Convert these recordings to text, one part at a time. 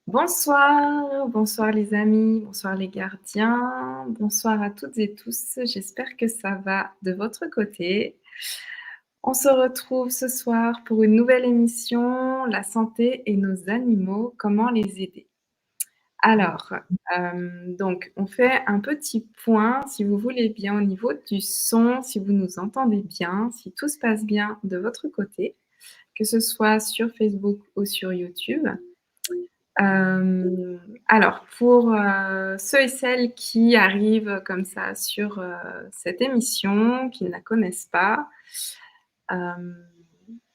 Bonsoir, bonsoir les amis, bonsoir les gardiens, bonsoir à toutes et tous. J'espère que ça va de votre côté. On se retrouve ce soir pour une nouvelle émission, la santé et nos animaux, comment les aider. Alors, donc on fait un petit point, si vous voulez bien, au niveau du son, si vous nous entendez bien, si tout se passe bien de votre côté, que ce soit sur Facebook ou sur YouTube. Alors pour, ceux et celles qui arrivent comme ça sur, cette émission, qui ne la connaissent pas, hem,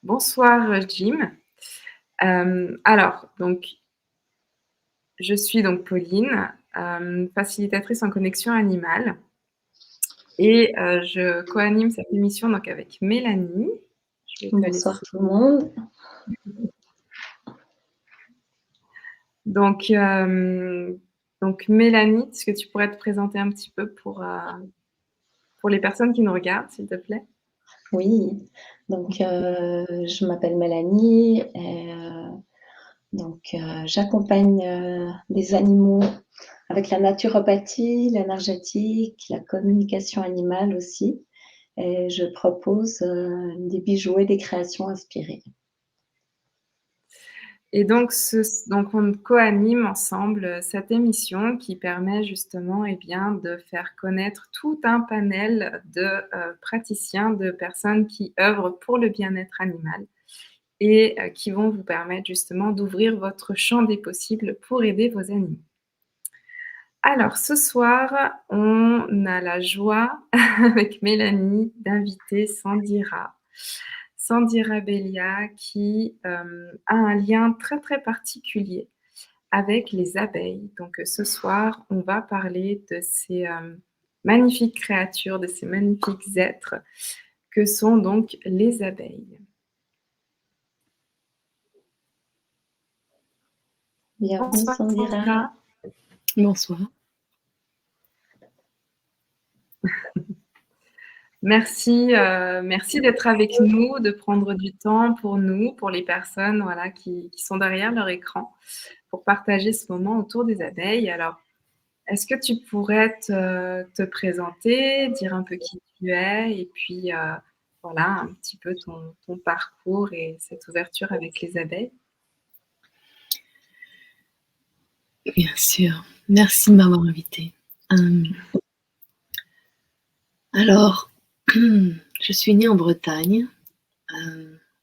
bonsoir, Jim. Alors donc je suis donc Pauline, facilitatrice en connexion animale et je co-anime cette émission donc avec Mélanie. Je vais te Bonsoir laisser tout le monde. donc Mélanie, est-ce que tu pourrais te présenter un petit peu pour les personnes qui nous regardent, s'il te plaît? Oui, donc je m'appelle Mélanie et j'accompagne les animaux avec la naturopathie, l'énergétique, la communication animale aussi et je propose des bijoux et des créations inspirées. Et donc on co-anime ensemble, cette émission qui permet justement, eh bien, de faire connaître tout un panel de, praticiens, de personnes qui œuvrent pour le bien-être animal et qui vont vous permettre justement d'ouvrir votre champ des possibles pour aider vos animaux. Alors ce soir, on a la joie avec Mélanie d'inviter Sandira. Sandira Bellia qui, a un lien très, très particulier avec les abeilles. Donc, ce soir, on va parler de ces, magnifiques créatures, de ces magnifiques êtres que sont donc les abeilles. Bienvenue Bonsoir Sandira. Sandra. Bonsoir. Merci, merci d'être avec nous, de prendre du temps pour nous, pour les personnes, voilà, qui sont derrière leur écran, pour partager ce moment autour des abeilles. Alors, est-ce que tu pourrais te présenter, dire un peu qui tu es et puis, voilà, un petit peu ton parcours et cette ouverture avec les abeilles? Bien sûr. Merci de m'avoir invitée. Alors, je suis née en Bretagne.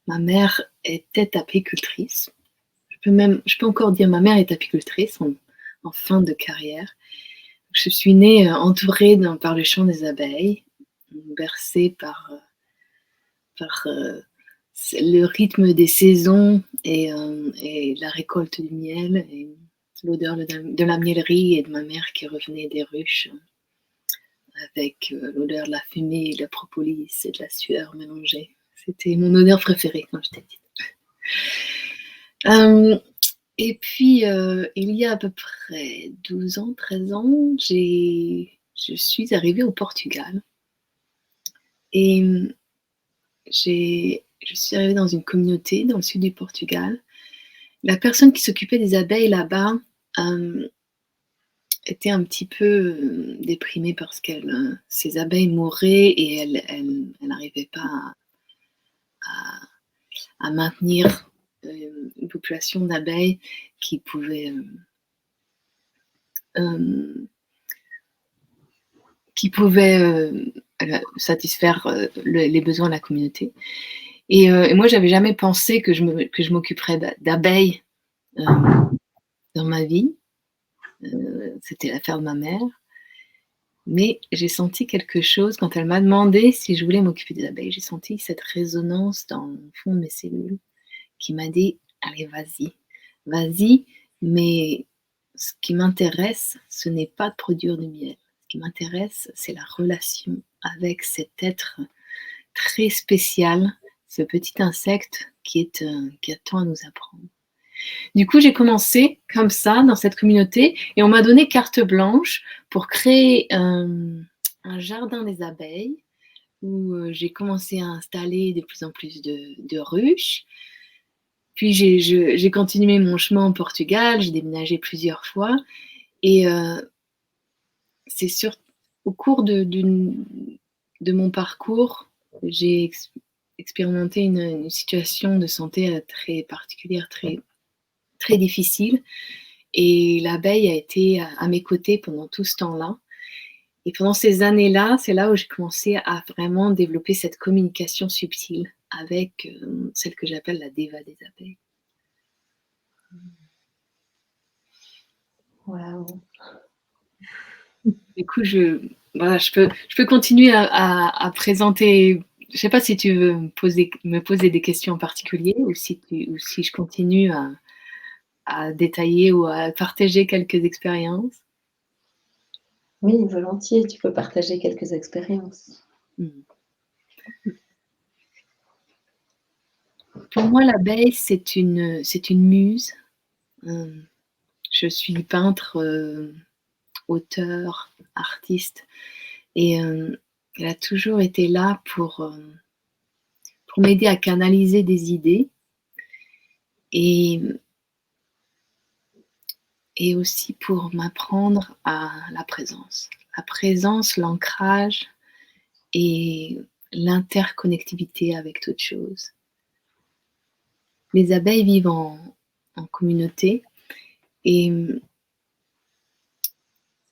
Ma mère était apicultrice. Je peux encore dire ma mère est apicultrice en fin de carrière. Je suis née entourée par le chant des abeilles, bercée par le rythme des saisons et la récolte du miel et l'odeur de la miellerie et de ma mère qui revenait des ruches avec l'odeur de la fumée, de la propolis et de la sueur mélangée. C'était mon odeur préférée quand j'étais petite. Et puis, il y a à peu près 12 ans, 13 ans, je suis arrivée au Portugal. Et je suis arrivée dans une communauté dans le sud du Portugal. La personne qui s'occupait des abeilles là-bas était un petit peu déprimée parce que ses abeilles mouraient et elle n'arrivait pas à maintenir une population d'abeilles qui pouvait satisfaire les besoins de la communauté. Et moi, j'avais jamais pensé que je m'occuperais d'abeilles dans ma vie. C'était l'affaire de ma mère. Mais j'ai senti quelque chose quand elle m'a demandé si je voulais m'occuper des abeilles. J'ai senti cette résonance dans le fond de mes cellules qui m'a dit allez, vas-y, mais ce qui m'intéresse, ce n'est pas de produire du miel. Ce qui m'intéresse, c'est la relation avec cet être très spécial, ce petit insecte qui a tant à nous apprendre. Du coup, j'ai commencé comme ça dans cette communauté et on m'a donné carte blanche pour créer un jardin des abeilles où j'ai commencé à installer de plus en plus de ruches. Puis j'ai continué mon chemin au Portugal, j'ai déménagé plusieurs fois. Et c'est sûr, au cours de mon parcours, j'ai expérimenté une situation de santé très particulière, très, très difficile. Et l'abeille a été à mes côtés pendant tout ce temps-là. Et pendant ces années-là, c'est là où j'ai commencé à vraiment développer cette communication subtile avec celle que j'appelle la déva des abeilles. Waouh. Du coup, je peux continuer à présenter. Je ne sais pas si tu veux me poser des questions en particulier ou si je continue à détailler ou à partager quelques expériences. Oui, volontiers, tu peux partager quelques expériences. Pour moi, l'abeille, c'est une muse. Je suis peintre, auteur, artiste, et elle a toujours été là pour m'aider à canaliser des idées et aussi pour m'apprendre à la présence. La présence, l'ancrage et l'interconnectivité avec toute chose. Les abeilles vivent en communauté et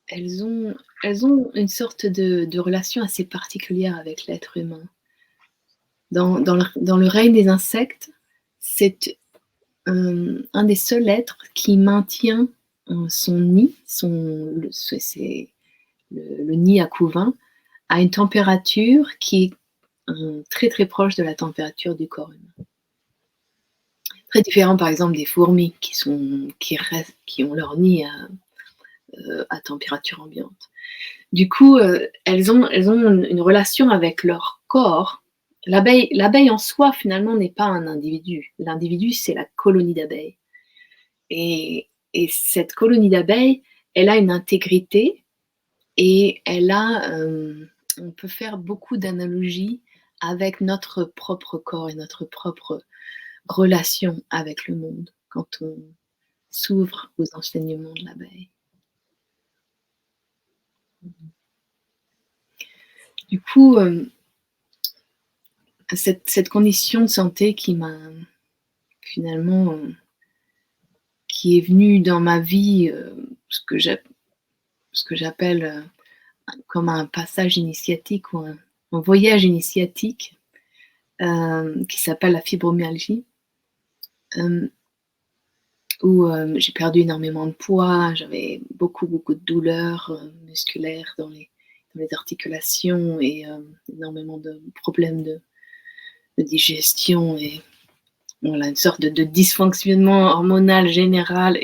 elles ont une sorte de relation assez particulière avec l'être humain. Dans le règne des insectes, c'est un des seuls êtres qui maintient son nid, c'est le nid à couvain, à une température qui est très très proche de la température du corps humain. Très différent par exemple des fourmis qui ont leur nid à température ambiante. Du coup, elles ont une relation avec leur corps. L'abeille en soi, finalement, n'est pas un individu. L'individu, c'est la colonie d'abeilles. Et cette colonie d'abeilles, elle a une intégrité et on peut faire beaucoup d'analogies avec notre propre corps et notre propre relation avec le monde quand on s'ouvre aux enseignements de l'abeille. Du coup, cette condition de santé qui m'a finalement, qui est venue dans ma vie, ce que j'appelle comme un passage initiatique ou un voyage initiatique, qui s'appelle la fibromyalgie, où j'ai perdu énormément de poids, j'avais beaucoup de douleurs musculaires dans les articulations et énormément de problèmes de digestion et voilà, une sorte de dysfonctionnement hormonal général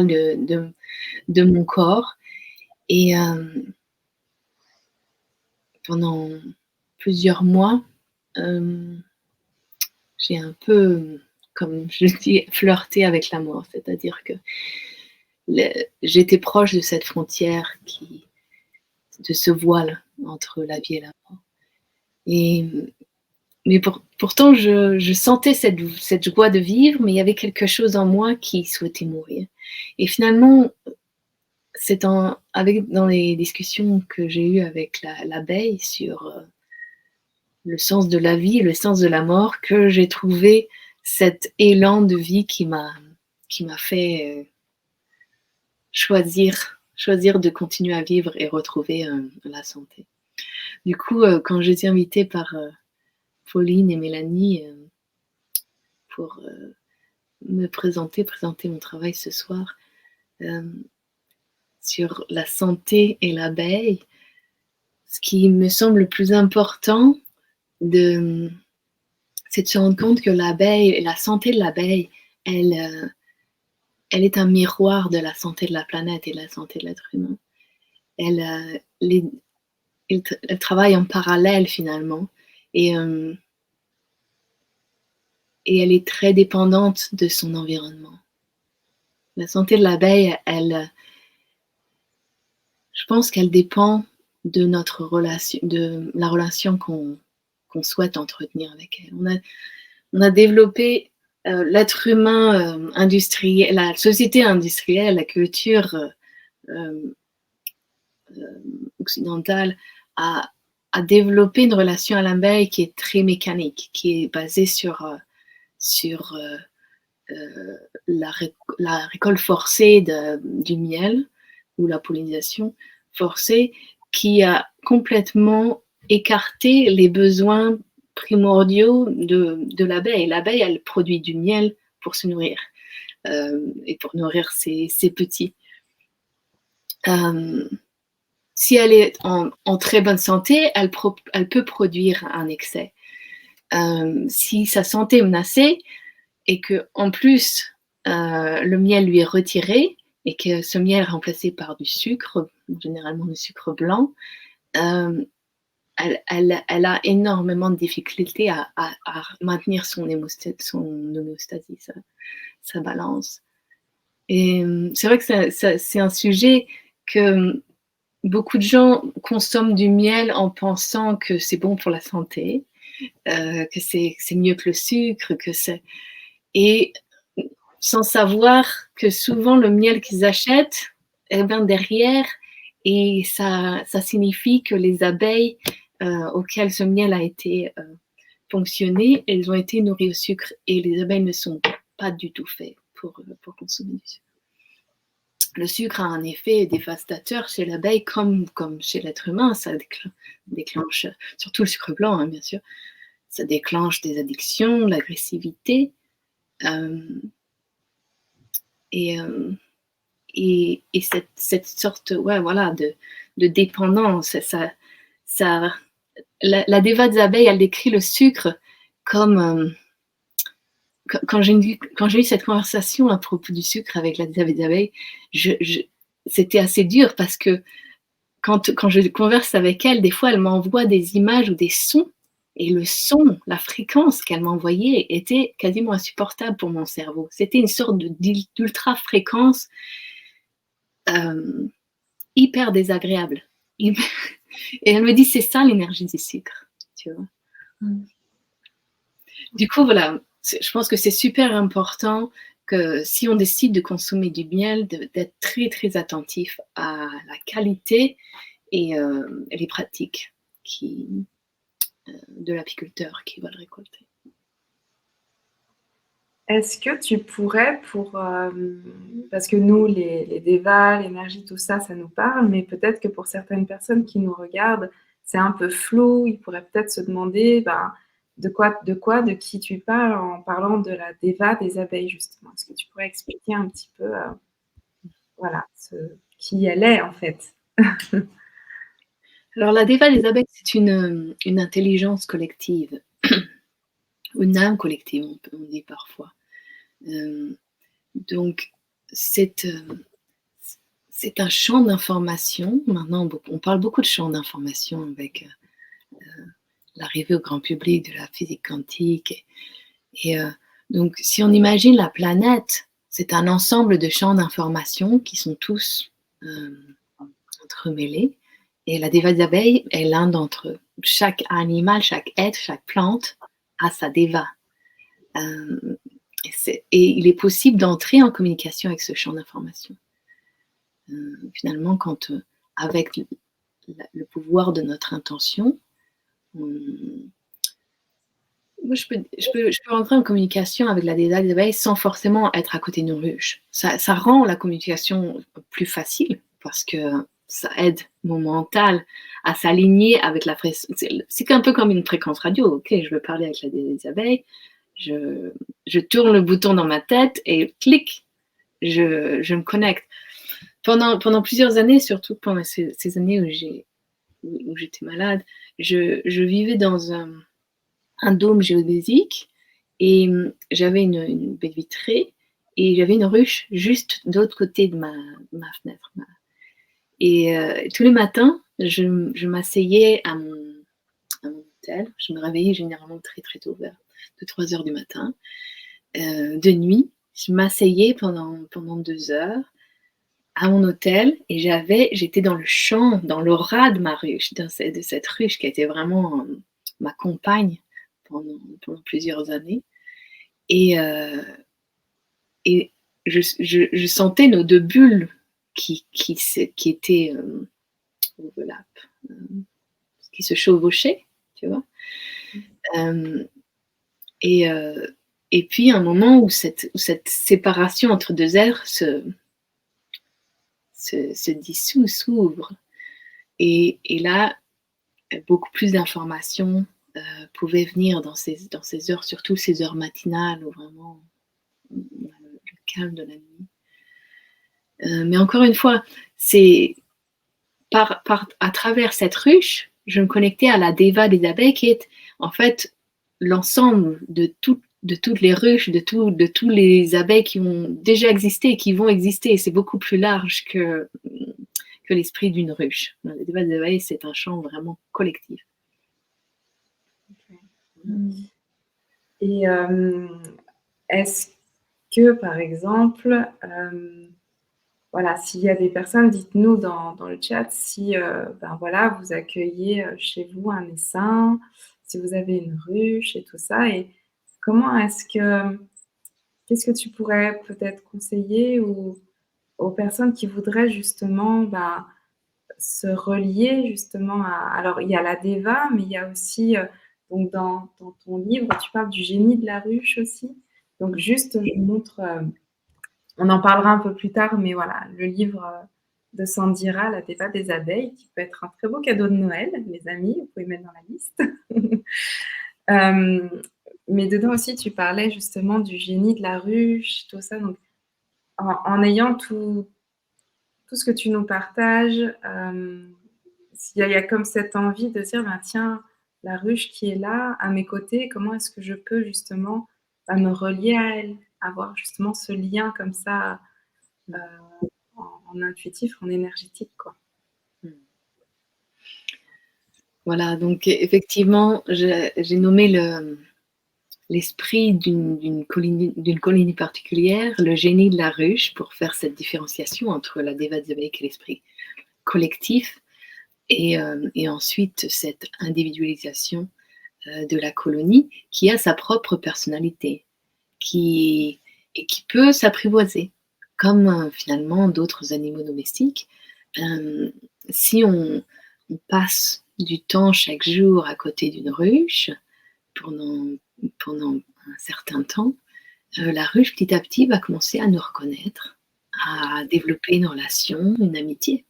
de mon corps. Et pendant plusieurs mois, j'ai un peu, comme je dis, flirté avec la mort. C'est-à-dire que j'étais proche de cette frontière, de ce voile entre la vie et la mort. Mais pourtant, je sentais cette joie de vivre, mais il y avait quelque chose en moi qui souhaitait mourir. Et finalement, c'est dans les discussions que j'ai eues avec l'abeille sur le sens de la vie, le sens de la mort, que j'ai trouvé cet élan de vie qui m'a fait choisir de continuer à vivre et retrouver la santé. Du coup, quand j'étais invitée par Pauline et Mélanie pour me présenter mon travail ce soir sur la santé et l'abeille, ce qui me semble le plus important, c'est de se rendre compte que la santé de l'abeille, elle est un miroir de la santé de la planète et de la santé de l'être humain. Elle travaille en parallèle finalement et elle est très dépendante de son environnement. La santé de l'abeille, je pense qu'elle dépend de notre relation, de la relation qu'on souhaite entretenir avec elle. On a développé l'être humain industriel, la société industrielle, la culture occidentale a développé une relation à l'abeille qui est très mécanique, qui est basée sur la récolte forcée du miel ou la pollinisation forcée, qui a complètement écarté les besoins primordiaux de l'abeille. L'abeille, elle produit du miel pour se nourrir et pour nourrir ses petits. Si elle est en très bonne santé, elle peut produire un excès. Si sa santé est menacée et qu'en plus le miel lui est retiré et que ce miel est remplacé par du sucre, généralement du sucre blanc, elle a énormément de difficultés à maintenir son homéostasie, sa balance. Et c'est vrai que c'est un sujet que beaucoup de gens consomment du miel en pensant que c'est bon pour la santé, que c'est mieux que le sucre, et sans savoir que souvent le miel qu'ils achètent, eh bien derrière, et ça signifie que les abeilles auxquelles ce miel a été ponctionné, elles ont été nourries au sucre, et les abeilles ne sont pas du tout faites pour consommer du sucre. Le sucre a un effet dévastateur chez l'abeille comme chez l'être humain. Ça déclenche, surtout le sucre blanc, hein, bien sûr, ça déclenche des addictions, l'agressivité. Et cette sorte de dépendance. La déva des abeilles, elle décrit le sucre comme... quand j'ai eu cette conversation à propos du sucre avec la déva des abeilles, c'était assez dur parce que quand je converse avec elle, des fois, elle m'envoie des images ou des sons. Et le son, la fréquence qu'elle m'envoyait était quasiment insupportable pour mon cerveau. C'était une sorte d'ultra-fréquence hyper désagréable. Et elle me dit, c'est ça l'énergie du sucre, tu vois. Du coup, voilà, je pense que c'est super important que si on décide de consommer du miel, d'être très, très attentif à la qualité et les pratiques de l'apiculteur qui va le récolter. Est-ce que tu pourrais, parce que nous, les dévas, l'énergie, tout ça, ça nous parle, mais peut-être que pour certaines personnes qui nous regardent, c'est un peu flou, ils pourraient peut-être se demander de qui tu parles en parlant de la déva des abeilles, justement. Est-ce que tu pourrais expliquer un petit peu qui elle est, en fait? Alors, la déva des abeilles, c'est une intelligence collective, une âme collective, on dit parfois. Donc, c'est un champ d'information. Maintenant, on parle beaucoup de champs d'information avec l'arrivée au grand public de la physique quantique. Donc, si on imagine la planète, c'est un ensemble de champs d'information qui sont tous entremêlés. Et la déva des abeilles est l'un d'entre eux. Chaque animal, chaque être, chaque plante a sa déva. Et il est possible d'entrer en communication avec ce champ d'information. Finalement, avec le pouvoir de notre intention, moi, je peux rentrer en communication avec la déva des abeilles sans forcément être à côté d'une ruche. Ça rend la communication plus facile parce que ça aide mon mental à s'aligner avec la fréquence. C'est un peu comme une fréquence radio. Ok, je veux parler avec la déva des abeilles. Je tourne le bouton dans ma tête et clic, je me connecte. Pendant plusieurs années, surtout pendant ces années où j'étais malade, je vivais dans un dôme géodésique et j'avais une baie vitrée et j'avais une ruche juste de l'autre côté de ma fenêtre. Et tous les matins, je m'asseyais à mon hôtel. Je me réveillais généralement très très tôt, vers 2-3 heures du matin. De nuit, je m'asseyais pendant 2 heures à mon hôtel et j'étais dans le champ, dans l'aura de ma ruche, de cette ruche qui a été vraiment ma compagne pendant plusieurs années. Et, et je sentais nos deux bulles qui étaient overlap, qui se chevauchaient, tu vois. Et, et puis un moment où cette séparation entre deux êtres se dissout, s'ouvre. Et là, beaucoup plus d'informations pouvaient venir dans ces heures, surtout ces heures matinales où vraiment on a le calme de la nuit. Mais encore une fois, c'est à travers cette ruche, je me connectais à la Deva des abeilles qui est en fait l'ensemble de toutes les ruches, de tous les abeilles qui ont déjà existé et qui vont exister. C'est beaucoup plus large que l'esprit d'une ruche. La Deva des abeilles, c'est un champ vraiment collectif. Et est-ce que, par exemple, voilà, s'il y a des personnes, dites-nous dans le chat si ben voilà, vous accueillez chez vous un essaim, si vous avez une ruche et tout ça. Et comment qu'est-ce que tu pourrais peut-être conseiller aux personnes qui voudraient justement ben, se relier justement à. Alors, il y a la Deva, mais il y a aussi, donc dans ton livre, tu parles du génie de la ruche aussi. Donc, juste, je montre. On en parlera un peu plus tard, mais voilà, le livre de Sandhira, La Deva des abeilles, qui peut être un très beau cadeau de Noël, les amis, vous pouvez mettre dans la liste. Mais dedans aussi, tu parlais justement du génie de la ruche, tout ça. Donc, en ayant tout ce que tu nous partages, il y a comme cette envie de dire, ben, tiens, la ruche qui est là, à mes côtés, comment est-ce que je peux justement me relier à elle, avoir justement ce lien comme ça en intuitif, en énergétique, quoi. Voilà, donc effectivement, j'ai nommé l'esprit d'une colonie particulière, le génie de la ruche, pour faire cette différenciation entre la Deva des abeilles et l'esprit collectif, et ensuite cette individualisation de la colonie qui a sa propre personnalité, et qui peut s'apprivoiser, comme finalement d'autres animaux domestiques. Si on passe du temps chaque jour à côté d'une ruche pendant un certain temps, la ruche petit à petit va commencer à nous reconnaître, à développer une relation, une amitié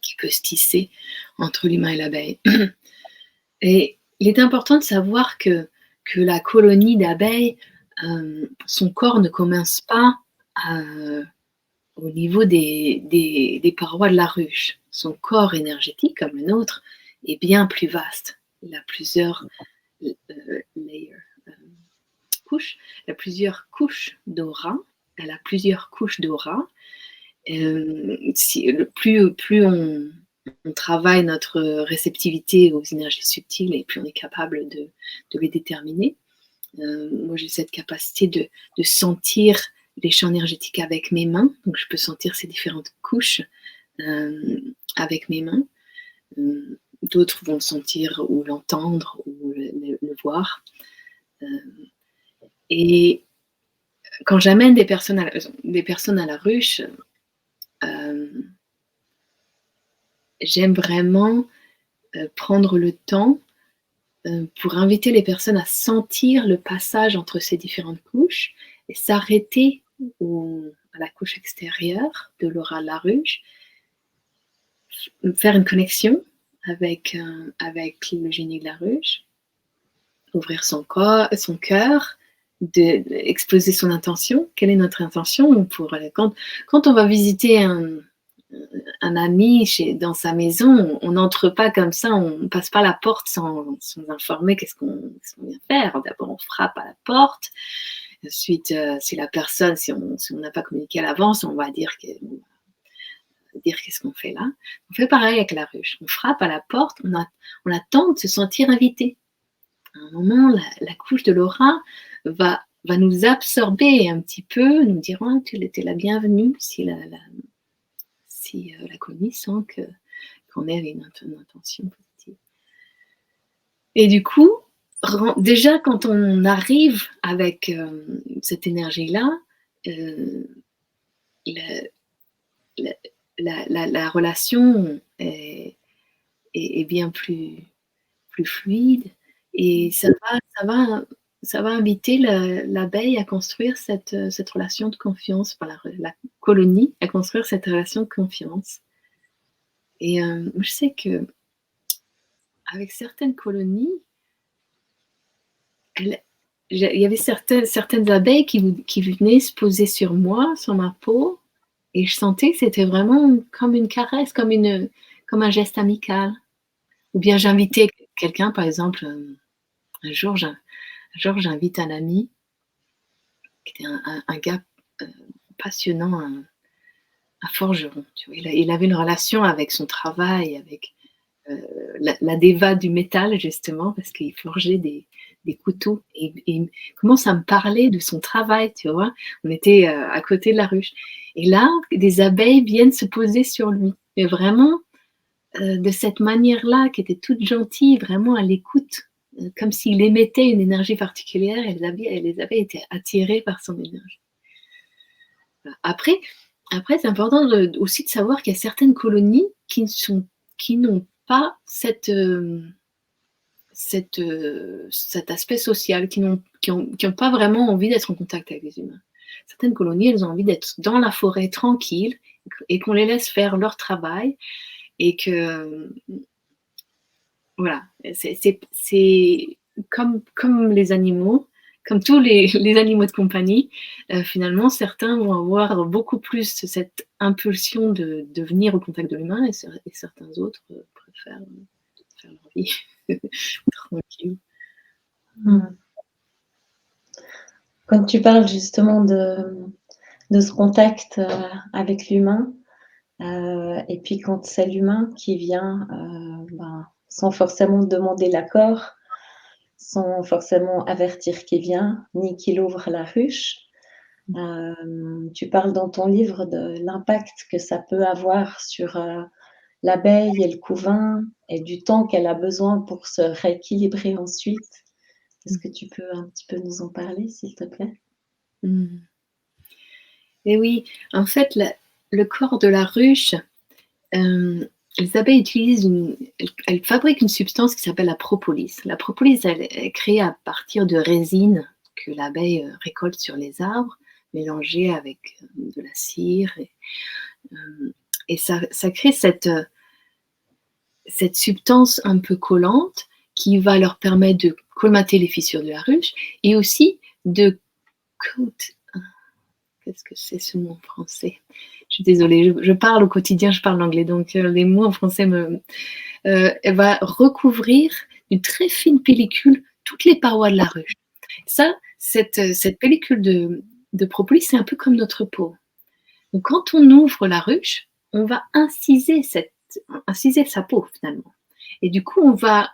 qui peut se tisser entre l'humain et l'abeille. Et il est important de savoir que la colonie d'abeilles, son corps ne commence pas au niveau des parois de la ruche. Son corps énergétique, comme le nôtre, est bien plus vaste. Il a plusieurs layers, couches. Il a plusieurs couches d'aura. Elle a plusieurs couches d'aura. Plus on travaille notre réceptivité aux énergies subtiles, et plus on est capable de les déterminer. Moi, j'ai cette capacité de sentir les champs énergétiques avec mes mains. Donc, je peux sentir ces différentes couches avec mes mains. D'autres vont le sentir ou l'entendre ou le voir. Et quand j'amène des personnes à la ruche, j'aime vraiment prendre le temps pour inviter les personnes à sentir le passage entre ces différentes couches et s'arrêter à la couche extérieure de l'aura de la ruche, faire une connexion avec le génie de la ruche, ouvrir son cœur, exposer son intention. Quelle est notre intention quand on va visiter un ami dans sa maison, on n'entre pas comme ça, on ne passe pas la porte sans informer qu'est-ce qu'on vient faire. D'abord, on frappe à la porte. Ensuite, si on n'a pas communiqué à l'avance, on va dire qu'est-ce qu'on fait là. On fait pareil avec la ruche. On frappe à la porte, on attend de se sentir invité. À un moment, la couche de l'aura va nous absorber un petit peu, nous dire oh, tu étais la bienvenue si la colonie sent qu'on est avec une intention positive. Et du coup, déjà, quand on arrive avec cette énergie-là, la, la relation est bien plus fluide et ça va inviter l'abeille à construire cette relation de confiance, enfin, la colonie à construire cette relation de confiance. Et je sais que avec certaines colonies, il y avait certaines abeilles qui venaient se poser sur moi, sur ma peau, et je sentais que c'était vraiment comme une caresse, comme un geste amical. Ou bien j'invitais quelqu'un, par exemple, un jour j'invite un ami qui était un gars passionnant, un forgeron. Tu vois. Il avait une relation avec son travail, avec la déva du métal, justement, parce qu'il forgeait des couteaux. Et il commence à me parler de son travail, tu vois. On était à côté de la ruche. Et là, des abeilles viennent se poser sur lui. Mais vraiment, de cette manière-là, qui était toute gentille, vraiment à l'écoute, comme s'il émettait une énergie particulière et les abeilles étaient attirées par son énergie. Après c'est important aussi de savoir qu'il y a certaines colonies qui n'ont pas cet aspect social, qui n'ont pas vraiment envie d'être en contact avec les humains. Certaines colonies, elles ont envie d'être dans la forêt tranquille et qu'on les laisse faire leur travail et que voilà, c'est comme les animaux, comme tous les animaux de compagnie, finalement, certains vont avoir beaucoup plus cette impulsion de venir au contact de l'humain et certains autres préfèrent faire leur vie tranquille. Quand tu parles justement de ce contact avec l'humain, et puis quand c'est l'humain qui vient sans forcément demander l'accord, sans forcément avertir qu'il vient, ni qu'il ouvre la ruche, tu parles dans ton livre de l'impact que ça peut avoir sur l'abeille et le couvain et du temps qu'elle a besoin pour se rééquilibrer ensuite. Est-ce que tu peux un petit peu nous en parler, s'il te plaît? Et oui, en fait, le corps de la ruche, les abeilles elles fabriquent une substance qui s'appelle la propolis. La propolis, elle est créée à partir de résine que l'abeille récolte sur les arbres, mélangée avec de la cire. Et ça crée cette substance un peu collante qui va leur permettre de colmater les fissures de la ruche et aussi de coat. Qu'est-ce que c'est ce mot en français? Je suis désolée, je parle au quotidien, je parle anglais, donc les mots en français elle va recouvrir une très fine pellicule toutes les parois de la ruche. Ça, cette pellicule de propolis, c'est un peu comme notre peau. Donc quand on ouvre la ruche, on va inciser sa peau finalement. Et du coup, on va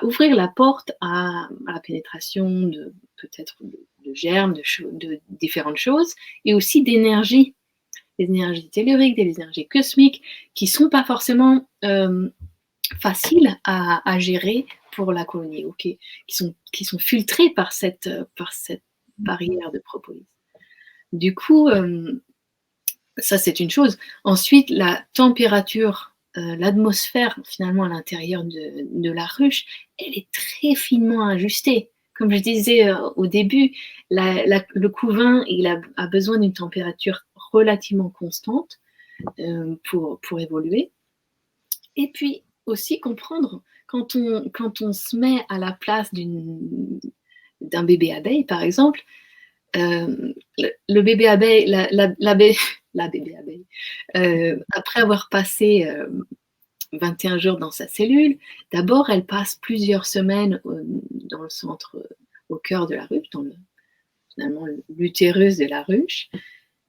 ouvrir la porte à la pénétration de peut-être de germes, de différentes choses, et aussi d'énergie, des énergies telluriques, des énergies cosmiques, qui ne sont pas forcément faciles à gérer pour la colonie, okay, qui sont filtrées par cette barrière de propolis. Du coup, ça c'est une chose. Ensuite, la température, l'atmosphère finalement à l'intérieur de la ruche, elle est très finement ajustée. Comme je disais au début, le couvain il a besoin d'une température relativement constante pour évoluer. Et puis aussi comprendre quand on se met à la place d'un bébé abeille, par exemple, le bébé abeille, la bébé abeille, après avoir passé 21 jours dans sa cellule, d'abord elle passe plusieurs semaines dans le centre, au cœur de la ruche, finalement l'utérus de la ruche,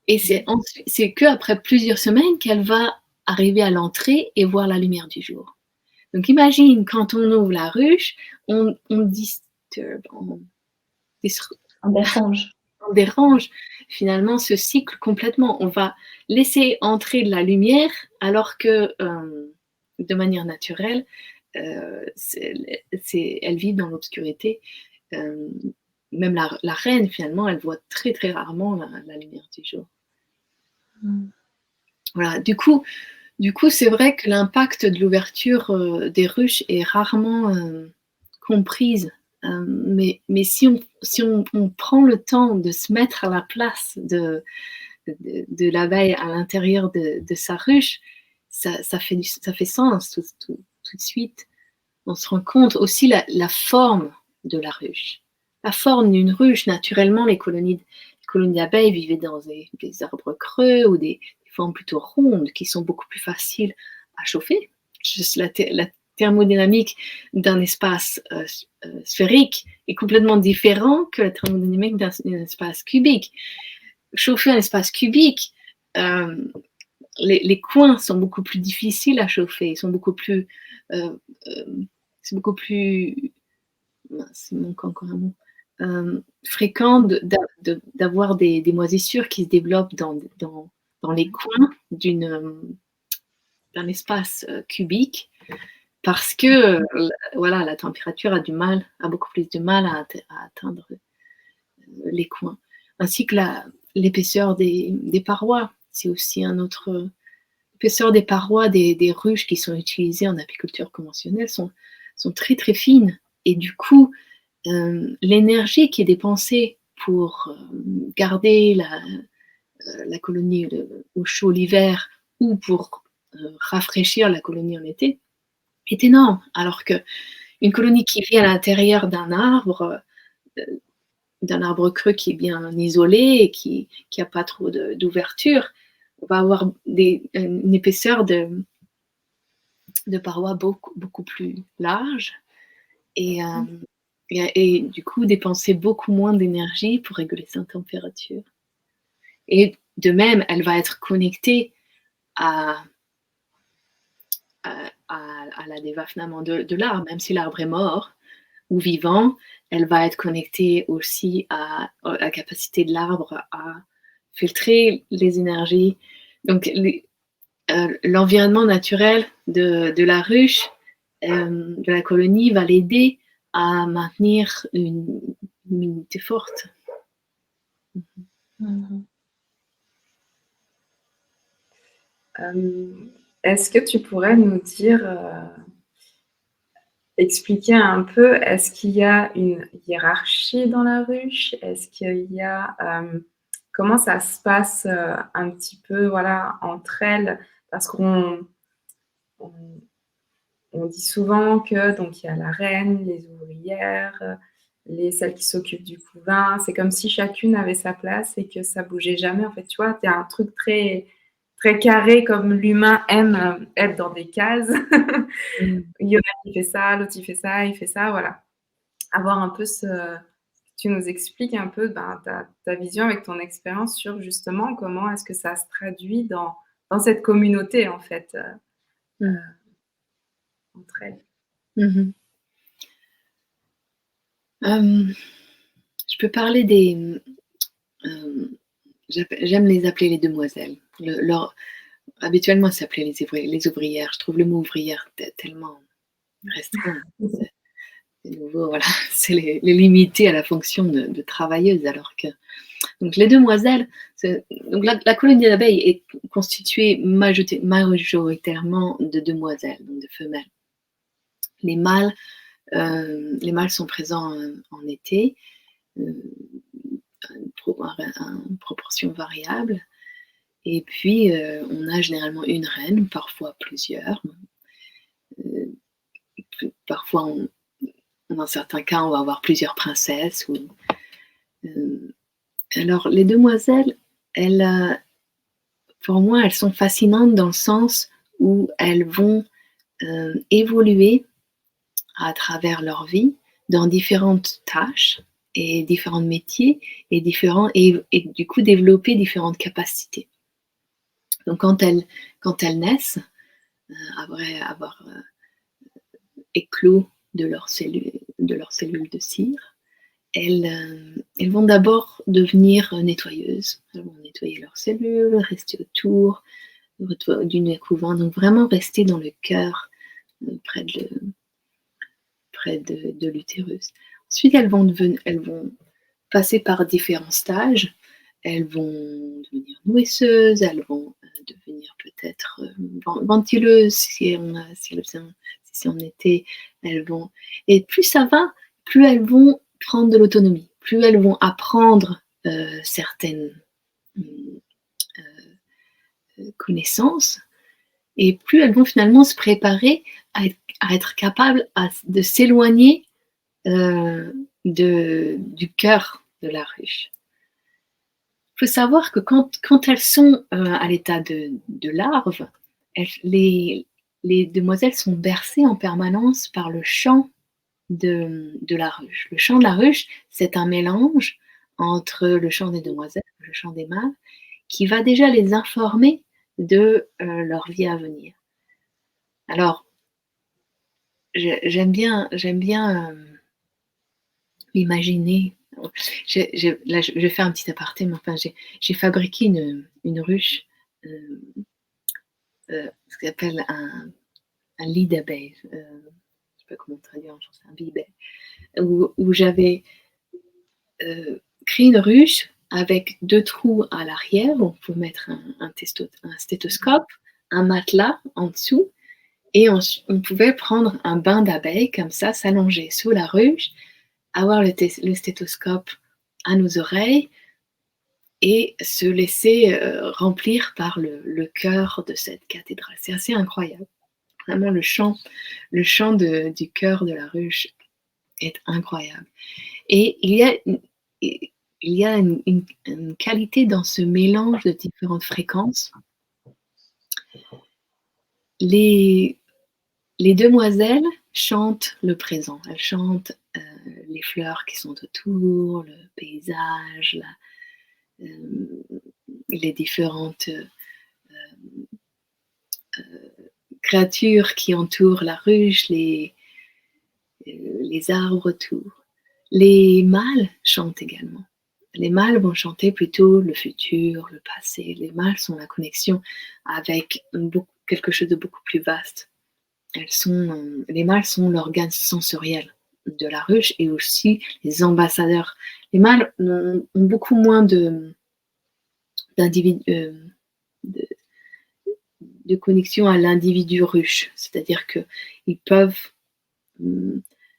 et c'est qu'après plusieurs semaines qu'elle va arriver à l'entrée et voir la lumière du jour. Donc imagine, quand on ouvre la ruche, on dérange finalement ce cycle complètement. On va laisser entrer de la lumière alors que de manière naturelle, elles vivent dans l'obscurité. Même la reine, finalement, elle voit très très rarement la lumière du jour. Voilà. Du coup, c'est vrai que l'impact de l'ouverture des ruches est rarement comprise. Mais si on prend le temps de se mettre à la place de l'abeille à l'intérieur de sa ruche, ça fait sens tout de suite. On se rend compte aussi la forme de la ruche. La forme d'une ruche, naturellement, les colonies d'abeilles vivaient dans des arbres creux ou des formes plutôt rondes qui sont beaucoup plus faciles à chauffer. Juste la thermodynamique d'un espace sphérique est complètement différent que la thermodynamique d'un espace cubique. Chauffer un espace cubique, les coins sont beaucoup plus difficiles à chauffer, ils sont beaucoup plus... c'est beaucoup plus... Il manque encore un mot. Fréquent d'avoir des moisissures qui se développent dans les coins d'un espace cubique, parce que voilà, la température a beaucoup plus de mal à atteindre les coins. Ainsi que l'épaisseur des parois. C'est aussi un autre... L'épaisseur des parois des ruches qui sont utilisées en apiculture conventionnelle sont très très fines. Et du coup, l'énergie qui est dépensée pour garder la colonie au chaud l'hiver ou pour rafraîchir la colonie en été est énorme. Alors qu'une colonie qui vit à l'intérieur d'un arbre creux qui est bien isolé et qui n'a pas trop d'ouverture, va avoir une épaisseur de parois beaucoup plus large et du coup dépenser beaucoup moins d'énergie pour réguler sa température. Et de même, elle va être connectée à la dévafement de l'arbre, même si l'arbre est mort ou vivant, elle va être connectée aussi à la capacité de l'arbre à filtrer les énergies. Donc, l'environnement naturel de la ruche, de la colonie, va l'aider à maintenir une immunité forte. Est-ce que tu pourrais nous dire, expliquer un peu, est-ce qu'il y a une hiérarchie dans la ruche? Est-ce qu'il y a, comment ça se passe un petit peu, voilà, entre elles? Parce qu'on dit souvent que donc il y a la reine, les ouvrières, celles qui s'occupent du couvain. C'est comme si chacune avait sa place et que ça bougeait jamais. En fait, tu vois, c'est un truc très très carré comme l'humain aime être dans des cases. Il y en a qui fait ça, l'autre il fait ça, il fait ça, voilà. Avoir un peu tu nous expliques un peu ta vision avec ton expérience sur justement comment est-ce que ça se traduit dans cette communauté en fait, entre elles. Je peux parler j'aime les appeler les demoiselles. Habituellement, ça s'appelait les ouvrières. Je trouve le mot ouvrière tellement restreint. C'est nouveau, voilà. C'est les limiter à la fonction de travailleuse, alors que... Donc, les demoiselles, donc la colonie d'abeilles est constituée majoritairement de demoiselles, donc de femelles. Les mâles sont présents en été, une proportion variable. Et puis, on a généralement une reine, parfois plusieurs. Parfois, dans certains cas, on va avoir plusieurs princesses. Alors, les demoiselles, pour moi, elles sont fascinantes dans le sens où elles vont évoluer à travers leur vie dans différentes tâches et différents métiers et du coup développer différentes capacités. Donc quand elles naissent, après avoir éclos de leurs cellules de cire, elles vont d'abord devenir nettoyeuses. Elles vont nettoyer leurs cellules, rester autour du couvain, donc vraiment rester dans le cœur, près près de l'utérus. Ensuite, elles vont passer par différents stages. Elles vont devenir nourrisseuses, elles vont devenir peut-être ventileuses si on était. Elles vont, et plus ça va, plus elles vont prendre de l'autonomie, plus elles vont apprendre certaines connaissances, et plus elles vont finalement se préparer à être capables de s'éloigner du cœur de la ruche. Il faut savoir que quand elles sont à l'état de larves, les demoiselles sont bercées en permanence par le chant de la ruche. Le chant de la ruche, c'est un mélange entre le chant des demoiselles et le chant des mâles qui va déjà les informer de leur vie à venir. Alors, j'aime bien imaginer. Là, je vais faire un petit aparté, mais enfin, j'ai fabriqué une ruche, ce qu'on appelle un lit d'abeilles. Je ne sais pas comment traduire en français, un bibet, où j'avais créé une ruche avec 2 trous à l'arrière où on pouvait mettre un stéthoscope, un matelas en dessous, et on pouvait prendre un bain d'abeilles comme ça, s'allonger sous la ruche, avoir le stéthoscope à nos oreilles et se laisser remplir par le chœur de cette cathédrale. C'est assez incroyable. Vraiment, le chant du chœur de la ruche est incroyable. Et il y a une qualité dans ce mélange de différentes fréquences. Les demoiselles chantent le présent. Elles chantent les fleurs qui sont autour, le paysage, les différentes créatures qui entourent la ruche, les arbres autour. Les mâles chantent également. Les mâles vont chanter plutôt le futur, le passé. Les mâles sont la connexion avec quelque chose de beaucoup plus vaste. Les mâles sont l'organe sensoriel de la ruche et aussi les ambassadeurs. Les mâles ont beaucoup moins de connexion à l'individu ruche, c'est-à-dire qu'ils peuvent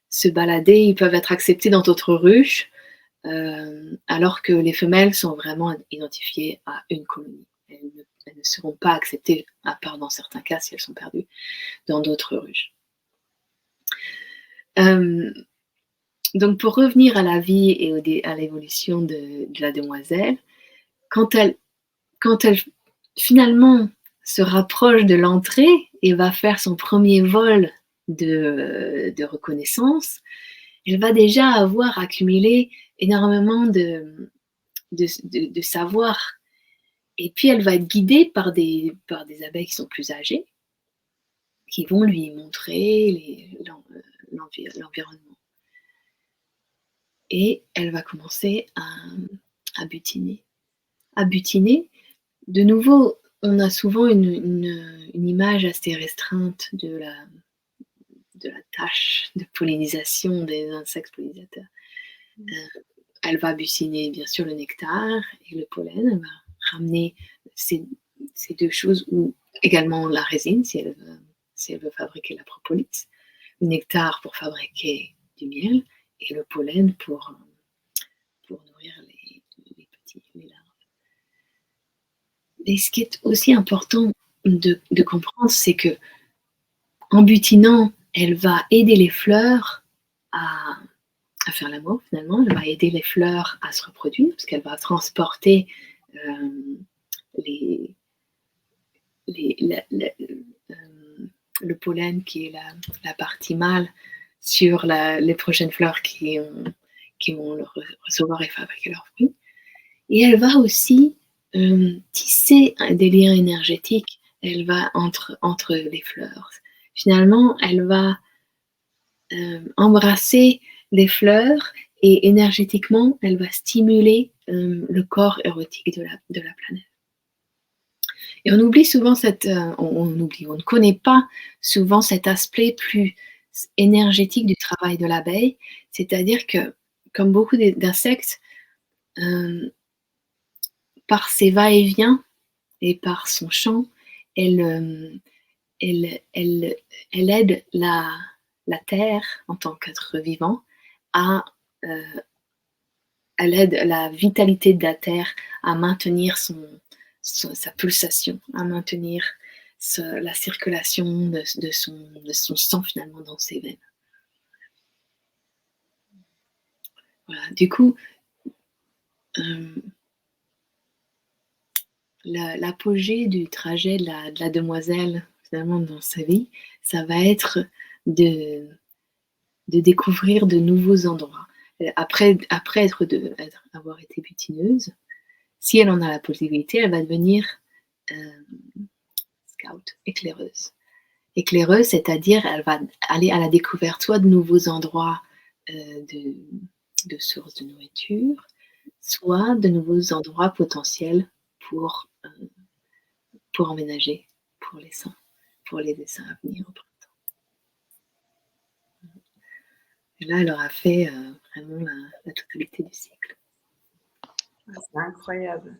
se balader, ils peuvent être acceptés dans d'autres ruches, alors que les femelles sont vraiment identifiées à une colonie. Elles ne seront pas acceptées, à part dans certains cas si elles sont perdues, dans d'autres ruches. Donc pour revenir à la vie et à l'évolution de la demoiselle, quand elle finalement se rapproche de l'entrée et va faire son premier vol de reconnaissance, elle va déjà avoir accumulé énormément de savoir. Et puis elle va être guidée par des abeilles qui sont plus âgées, qui vont lui montrer l'environnement. Et elle va commencer à butiner. À butiner, de nouveau, on a souvent une image assez restreinte de la tâche de pollinisation des insectes pollinisateurs. Elle va butiner bien sûr le nectar et le pollen. Elle va ramener ces 2 choses, ou également la résine si elle veut fabriquer la propolis, le nectar pour fabriquer du miel et le pollen pour nourrir les larves. Et ce qui est aussi important de comprendre, c'est que en butinant, elle va aider les fleurs à faire l'amour finalement. Elle va aider les fleurs à se reproduire parce qu'elle va transporter le pollen qui est la partie mâle sur les prochaines fleurs qui vont le recevoir et fabriquer leurs fruits. Et elle va aussi tisser des liens énergétiques. Elle va entre les fleurs. Finalement, elle va embrasser les fleurs et énergétiquement, elle va stimuler le corps érotique de la planète. Et on oublie souvent on ne connaît pas souvent cet aspect plus énergétique du travail de l'abeille, c'est-à-dire que, comme beaucoup d'insectes, par ses va-et-vient et par son chant, elle, elle, elle, elle aide la Terre en tant qu'être vivant à elle aide la vitalité de la Terre à maintenir sa pulsation, à maintenir la circulation de son sang finalement dans ses veines. Voilà. Du coup, l'apogée du trajet de la demoiselle finalement dans sa vie, ça va être de découvrir de nouveaux endroits. Après avoir été butineuse, si elle en a la possibilité, elle va devenir scout, éclaireuse. Éclaireuse, c'est-à-dire elle va aller à la découverte soit de nouveaux endroits de sources de nourriture, soit de nouveaux endroits potentiels pour emménager pour les seins à venir au printemps. Et là, elle aura fait vraiment la totalité du cycle. C'est incroyable.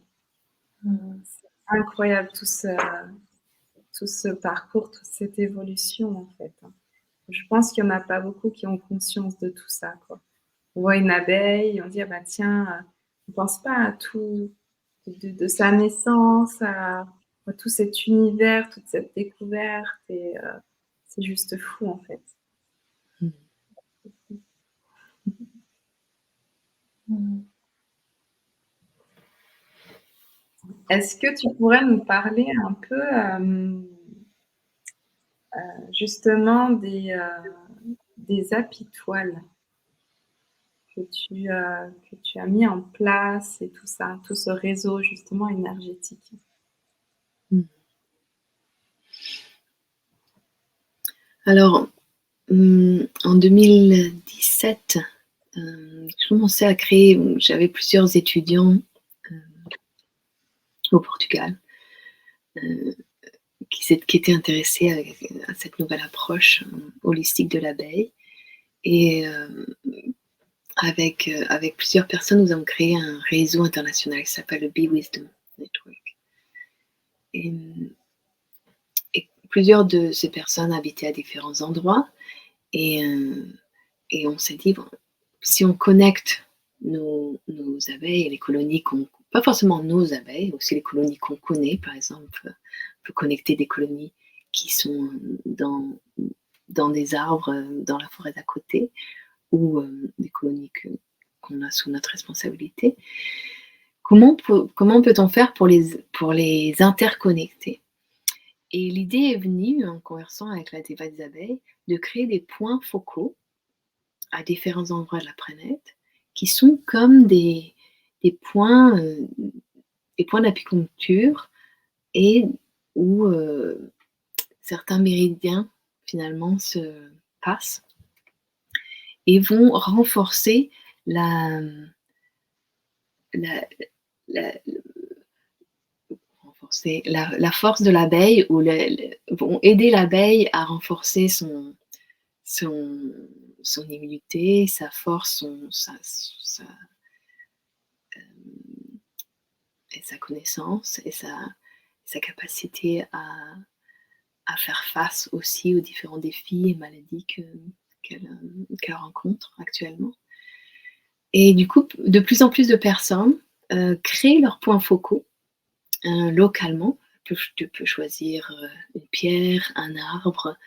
C'est incroyable tout ce parcours, toute cette évolution en fait. Je pense qu'il n'y en a pas beaucoup qui ont conscience de tout ça, quoi. On voit une abeille, on dit, ah bah tiens, on ne pense pas à tout, de sa naissance, à tout cet univers, toute cette découverte, et c'est juste fou en fait. Est-ce que tu pourrais nous parler un peu justement des apitoiles que tu as mis en place et tout ça, tout ce réseau justement énergétique? Alors, en 2017, je commençais à créer, j'avais plusieurs étudiants au Portugal qui étaient intéressés à cette nouvelle approche holistique de l'abeille. Et avec plusieurs personnes, nous avons créé un réseau international qui s'appelle le Bee Wisdom Network. Et plusieurs de ces personnes habitaient à différents endroits. Et on s'est dit, bon, si on connecte nos abeilles et les colonies pas forcément nos abeilles, aussi les colonies qu'on connaît, par exemple, on peut connecter des colonies qui sont dans des arbres, dans la forêt d'à côté, ou des colonies qu'on a sous notre responsabilité. Comment peut-on faire pour les interconnecter? Et l'idée est venue, en conversant avec la Diva des abeilles, de créer des points focaux à différents endroits de la planète, qui sont comme des points d'apiculture, et où certains méridiens finalement se passent et vont renforcer la force de l'abeille, ou vont aider l'abeille à renforcer son immunité, sa force, et sa connaissance, et sa capacité à faire face aussi aux différents défis et maladies qu'elle rencontre actuellement. Et du coup, de plus en plus de personnes créent leurs points focaux localement. Tu peux choisir une pierre, un arbre,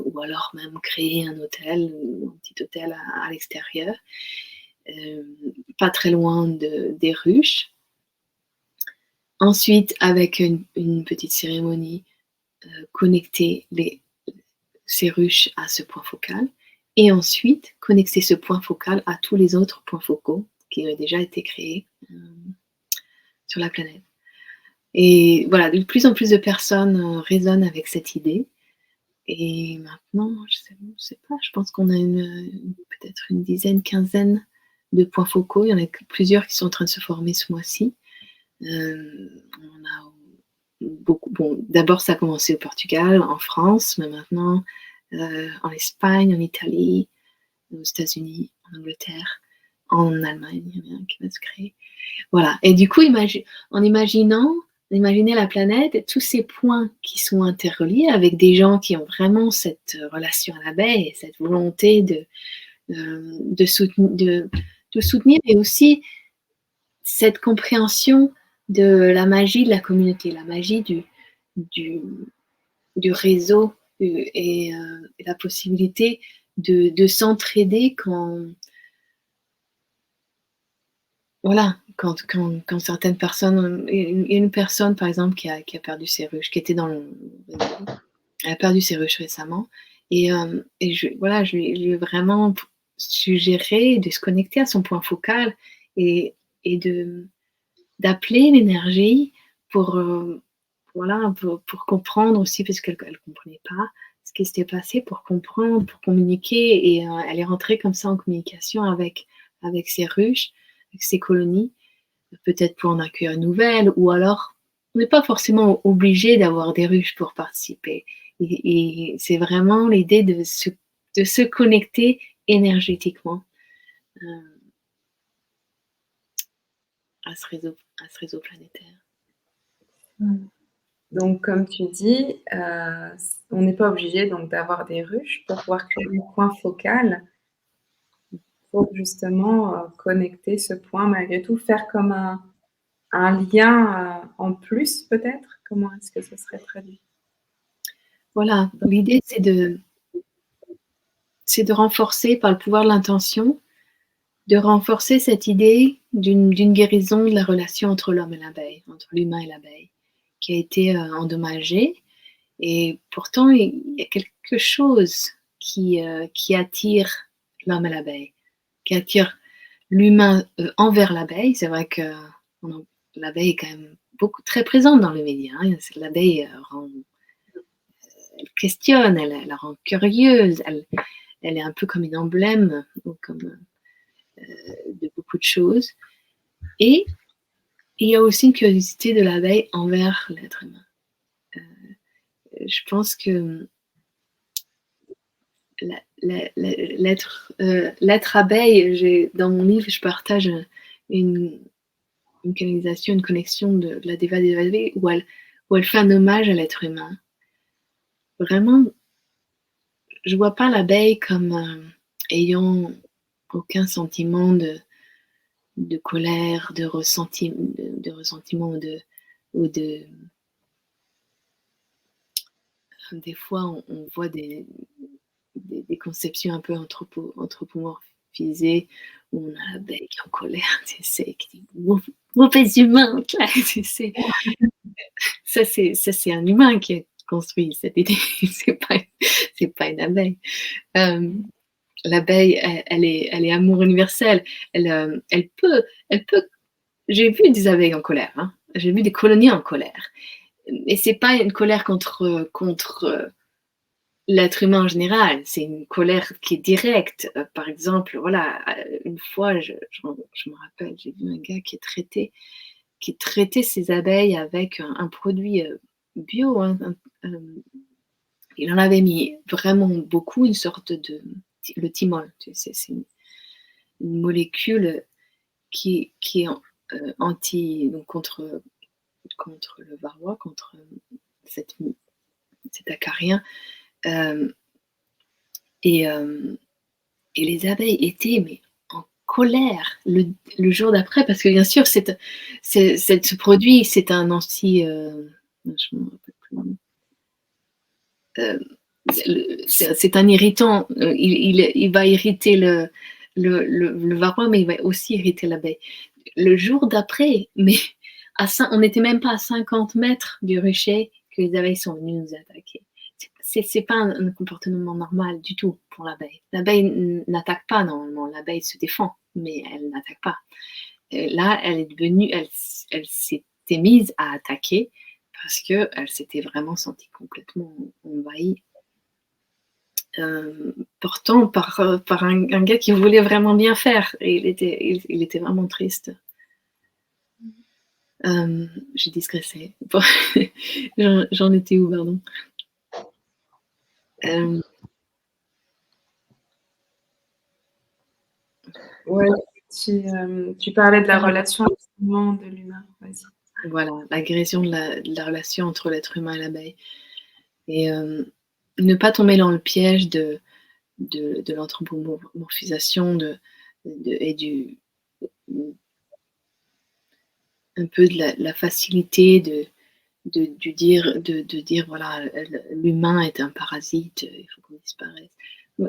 ou alors même créer un hôtel, ou un petit hôtel à l'extérieur, pas très loin des ruches. Ensuite, avec une petite cérémonie, connecter ces ruches à ce point focal, et ensuite connecter ce point focal à tous les autres points focaux qui ont déjà été créés sur la planète. Et voilà, de plus en plus de personnes résonnent avec cette idée. Et maintenant, je sais pas, je pense qu'on a peut-être une dizaine, quinzaine de points focaux. Il y en a plusieurs qui sont en train de se former ce mois-ci. On a beaucoup. Bon, d'abord, ça a commencé au Portugal, en France, mais maintenant, en Espagne, en Italie, aux États-Unis, en Angleterre, en Allemagne, il y en a un qui va se créer. Voilà. Et du coup, imaginez la planète et tous ces points qui sont interreliés avec des gens qui ont vraiment cette relation à l'abeille et cette volonté de soutenir, et aussi cette compréhension de la magie de la communauté, la magie du réseau et la possibilité de s'entraider quand certaines personnes, il y a une personne par exemple qui a perdu ses ruches, qui était elle a perdu ses ruches récemment, et je lui ai vraiment suggéré de se connecter à son point focal et d'appeler l'énergie pour, pour comprendre aussi, parce qu'elle ne comprenait pas ce qui s'était passé, pour comprendre, pour communiquer, et elle est rentrée comme ça en communication avec ses ruches, avec ses colonies, peut-être pour en accueillir une nouvelle, ou alors on n'est pas forcément obligé d'avoir des ruches pour participer. Et c'est vraiment l'idée de se connecter énergétiquement à ce réseau planétaire. Donc, comme tu dis, on n'est pas obligé donc d'avoir des ruches pour pouvoir créer un point focal, pour justement connecter ce point malgré tout, faire comme un lien en plus peut-être. Comment est-ce que ce serait traduit? Voilà, l'idée c'est de renforcer par le pouvoir de l'intention, de renforcer cette idée d'une guérison de la relation entre l'homme et l'abeille, entre l'humain et l'abeille, qui a été endommagée. Et pourtant, il y a quelque chose qui attire l'homme et l'abeille, qui attire l'humain envers l'abeille. C'est vrai que l'abeille est quand même très présente dans les médias. Hein. L'abeille elle questionne, elle la rend curieuse, elle est un peu comme une emblème, comme de beaucoup de choses. Et il y a aussi une curiosité de l'abeille envers l'être humain. Je pense que l'être abeille, dans mon livre, je partage une canalisation, une connexion de la Déva des abeilles où elle fait un hommage à l'être humain. Vraiment, je vois pas l'abeille comme ayant aucun sentiment de colère, de ressentiment ou de des fois on voit des conceptions un peu anthropomorphisées où on a l'abeille qui est en colère, tu sais, qui dit mauvais humain, tu sais. Ça c'est un humain qui a construit cette idée, c'est pas une abeille. L'abeille, elle est amour universel. Elle peut. J'ai vu des abeilles en colère. Hein. J'ai vu des colonies en colère. Et c'est pas une colère contre l'être humain en général. C'est une colère qui est directe. Par exemple, voilà, une fois, je me rappelle, j'ai vu un gars qui traitait ses abeilles avec un produit bio. Hein, il en avait mis vraiment beaucoup, une sorte le thymol. C'est une molécule qui est donc contre le varroa, contre cet acarien. Et les abeilles étaient mais en colère le jour d'après, parce que bien sûr, ce produit, c'est un anti... je me rappelle plus. C'est un irritant. Il va irriter le varroa, mais il va aussi irriter l'abeille. Le jour d'après, mais on n'était même pas à 50 mètres du rucher que les abeilles sont venues nous attaquer. C'est pas un comportement normal du tout pour l'abeille. L'abeille n'attaque pas normalement, l'abeille se défend, mais elle n'attaque pas. Là, elle s'était mise à attaquer parce qu'elle s'était vraiment sentie complètement envahie. Pourtant par un gars qui voulait vraiment bien faire, et il était vraiment triste. J'ai digressé. J'en étais où, pardon? Ouais, tu parlais de la relation justement de l'humain. Vas-y. Voilà, l'agression de la relation entre l'être humain et l'abeille. Et ne pas tomber dans le piège de l'anthropomorphisation et un peu de la facilité de dire voilà, l'humain est un parasite, il faut qu'on disparaisse.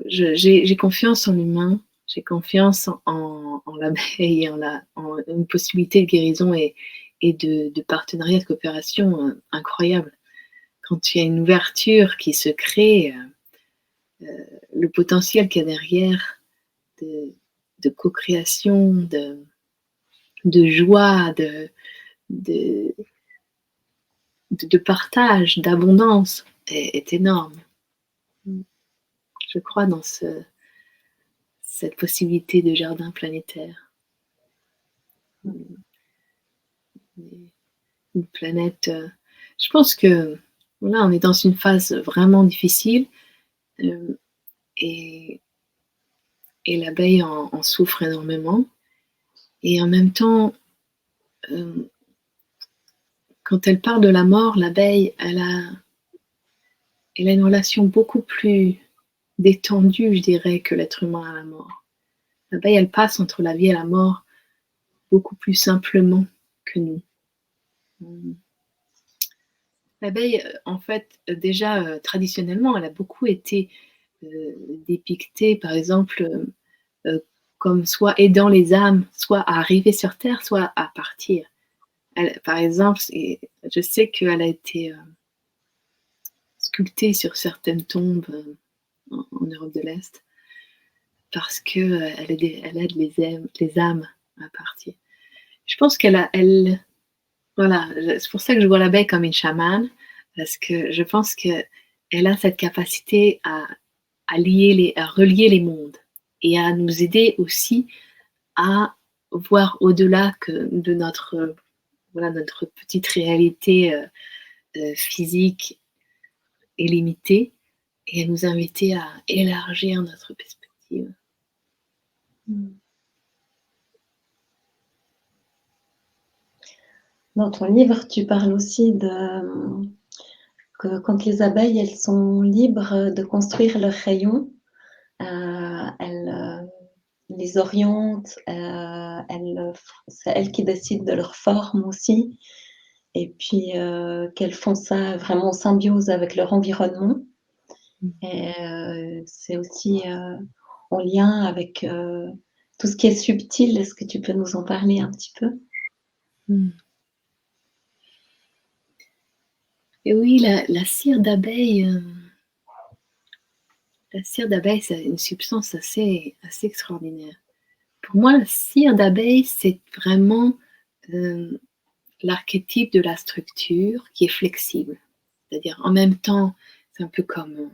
J'ai confiance en l'humain, j'ai confiance en l'abeille, en une possibilité de guérison et de partenariat, de coopération incroyable. Quand il y a une ouverture qui se crée, le potentiel qu'il y a derrière de co-création, de joie, de, de partage, d'abondance est énorme. Je crois dans cette possibilité de jardin planétaire. Une planète. Je pense que voilà, on est dans une phase vraiment difficile et l'abeille en souffre énormément. Et en même temps, quand elle parle de la mort, l'abeille, elle a une relation beaucoup plus détendue, je dirais, que l'être humain à la mort. L'abeille, elle passe entre la vie et la mort beaucoup plus simplement que nous. L'abeille, en fait, déjà, traditionnellement, elle a beaucoup été dépictée, par exemple, comme soit aidant les âmes, soit à arriver sur Terre, soit à partir. Par exemple, je sais qu'elle a été sculptée sur certaines tombes en Europe de l'Est parce qu'elle aide les âmes à partir. Je pense voilà, c'est pour ça que je vois l'abeille comme une chamane, parce que je pense qu'elle a cette capacité à relier les mondes et à nous aider aussi à voir au-delà de notre petite réalité physique et limitée, et à nous inviter à élargir notre perspective. Dans ton livre, tu parles aussi que quand les abeilles elles sont libres de construire leurs rayons, elles les orientent, c'est elles qui décident de leur forme aussi, et puis qu'elles font ça vraiment en symbiose avec leur environnement. Et c'est aussi en lien avec tout ce qui est subtil. Est-ce que tu peux nous en parler un petit peu? Et oui, la cire d'abeille, c'est une substance assez extraordinaire. Pour moi, la cire d'abeille, c'est vraiment l'archétype de la structure qui est flexible. C'est-à-dire, en même temps, c'est un peu comme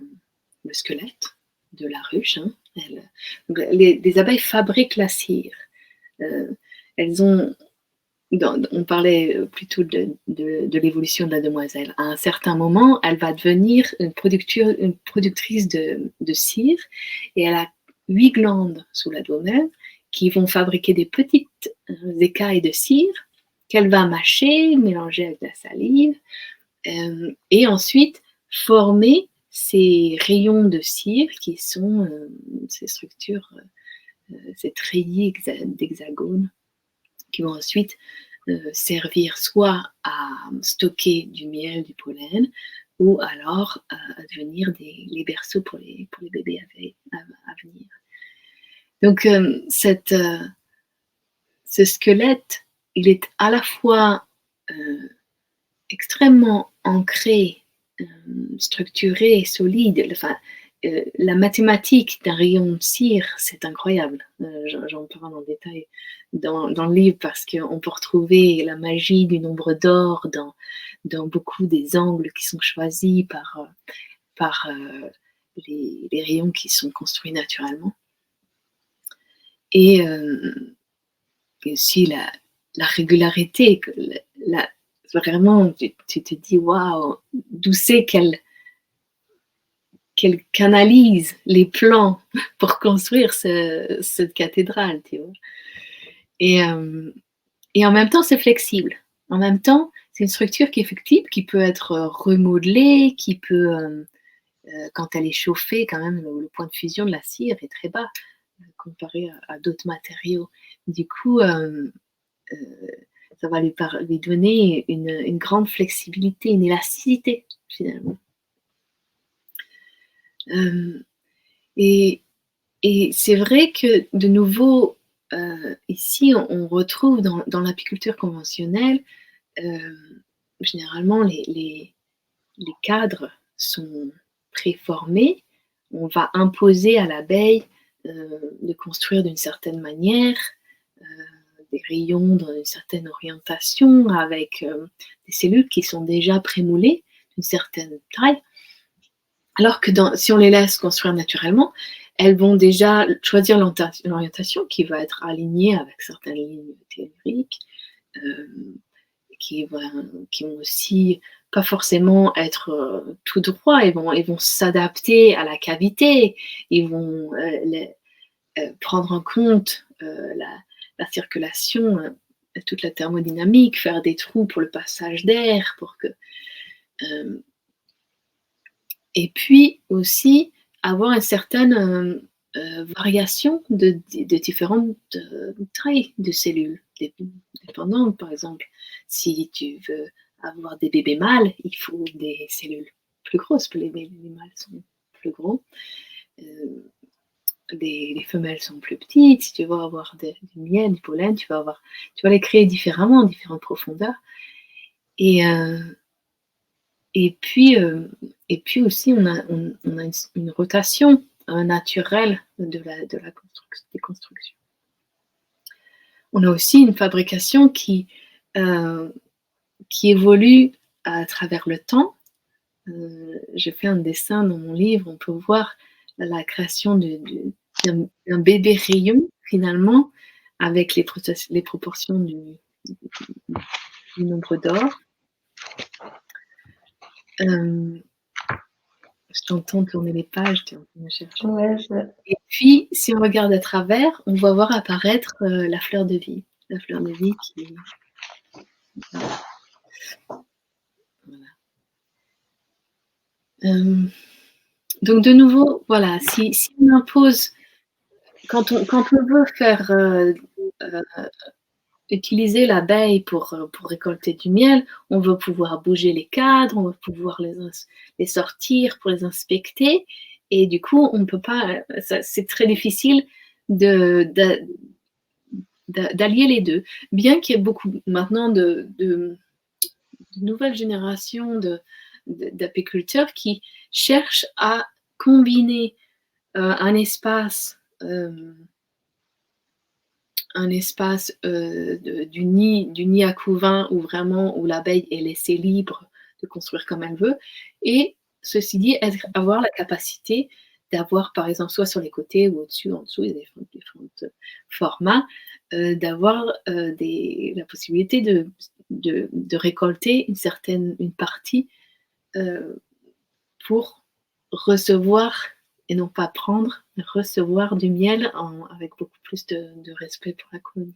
le squelette de la ruche. Hein. Les abeilles fabriquent la cire. Elles ont on parlait plutôt de l'évolution de la demoiselle. À un certain moment, elle va devenir une productrice de cire et elle a 8 glandes sous l'abdomen qui vont fabriquer des petites écailles de cire qu'elle va mâcher, mélanger avec de la salive et ensuite former ces rayons de cire qui sont ces structures, ces treillis d'hexagones qui vont ensuite servir soit à stocker du miel, du pollen, ou alors à devenir les berceaux pour les bébés à venir. Donc ce squelette, il est à la fois extrêmement ancré, structuré, solide. Enfin, la mathématique d'un rayon de cire, c'est incroyable. J'en parle en détail dans le livre parce qu'on peut retrouver la magie du nombre d'or dans beaucoup des angles qui sont choisis par les rayons qui sont construits naturellement. Et aussi la régularité, vraiment, tu te dis, waouh, d'où c'est qu'elle qu'elle canalise les plans pour construire cette cathédrale, tu vois. Et en même temps, c'est flexible. En même temps, c'est une structure qui est flexible, qui peut être remodelée, qui peut, quand elle est chauffée, quand même, le point de fusion de la cire est très bas comparé à d'autres matériaux. Du coup, ça va lui donner une grande flexibilité, une élasticité, finalement. Et c'est vrai que, de nouveau, ici, on retrouve dans l'apiculture conventionnelle, généralement, les cadres sont préformés. On va imposer à l'abeille de construire d'une certaine manière, des rayons dans une certaine orientation, avec des cellules qui sont déjà prémoulées d'une certaine taille. Alors que si on les laisse construire naturellement, elles vont déjà choisir l'orientation qui va être alignée avec certaines lignes théoriques, qui vont aussi pas forcément être tout droit, ils vont s'adapter à la cavité, ils vont prendre en compte la circulation, toute la thermodynamique, faire des trous pour le passage d'air, pour que... et puis aussi avoir une certaine variation de différentes tailles de cellules, dépendant, par exemple, si tu veux avoir des bébés mâles, il faut des cellules plus grosses, les bébés mâles sont plus gros. Les femelles sont plus petites. Si tu veux avoir du miel, du pollen, tu vas les créer différemment, différentes profondeurs. Et puis aussi, on a une rotation naturelle des constructions. On a aussi une fabrication qui évolue à travers le temps. J'ai fait un dessin dans mon livre, on peut voir la création d'un bébé rayon, finalement, avec les proportions du nombre d'or. Je t'entends tourner les pages, tu es en train de chercher. Ouais, Et puis, si on regarde à travers, on va voir apparaître la fleur de vie. La fleur de vie qui... Voilà. Donc, de nouveau, voilà, si on impose, quand on veut faire utiliser l'abeille pour récolter du miel, on veut pouvoir bouger les cadres, on veut pouvoir les sortir pour les inspecter, et du coup, on ne peut pas, c'est très difficile d'allier les deux. Bien qu'il y ait beaucoup maintenant de nouvelles générations d'apiculteurs qui cherchent à combiner un espace du nid à couvain où l'abeille est laissée libre de construire comme elle veut, et ceci dit, avoir la capacité d'avoir, par exemple, soit sur les côtés ou au-dessus, en dessous, il y a différents formats, d'avoir la possibilité de récolter une partie pour recevoir, et non pas prendre, mais recevoir du miel avec beaucoup plus de respect pour la colonie.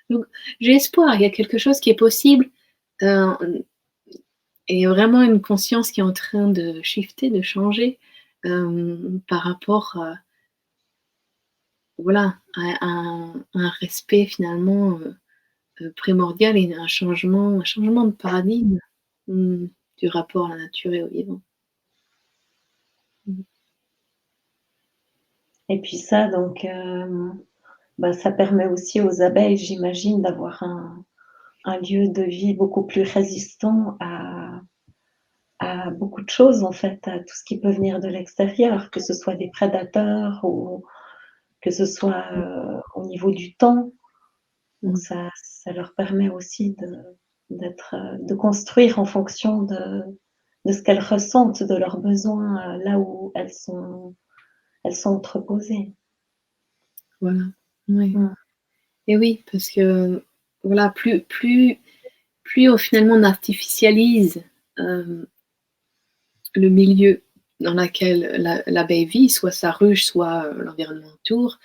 Donc, j'ai espoir, il y a quelque chose qui est possible, et vraiment une conscience qui est en train de shifter, de changer par rapport à un respect finalement primordial, et un changement de paradigme du rapport à la nature et au vivant. Et puis ça, donc, ça permet aussi aux abeilles, j'imagine, d'avoir un lieu de vie beaucoup plus résistant à beaucoup de choses, en fait, à tout ce qui peut venir de l'extérieur, que ce soit des prédateurs ou que ce soit au niveau du temps. Donc ça leur permet aussi de construire en fonction de ce qu'elles ressentent, de leurs besoins, là où elles sont entreposées. Voilà, oui. Et oui, parce que voilà, plus finalement on artificialise le milieu dans laquelle l'abeille vit, soit sa ruche, soit l'environnement autour,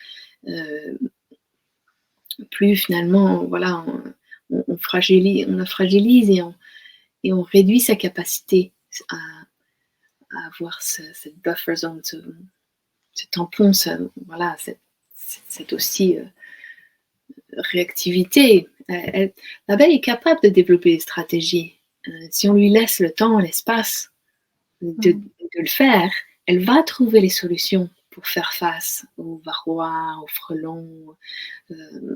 plus finalement, voilà, on la fragilise et on réduit sa capacité à avoir cette buffer zone, ce tampon, voilà, cette aussi réactivité. L'abeille est capable de développer des stratégies. Si on lui laisse le temps, l'espace de le faire, elle va trouver les solutions pour faire face aux varrois, aux frelons,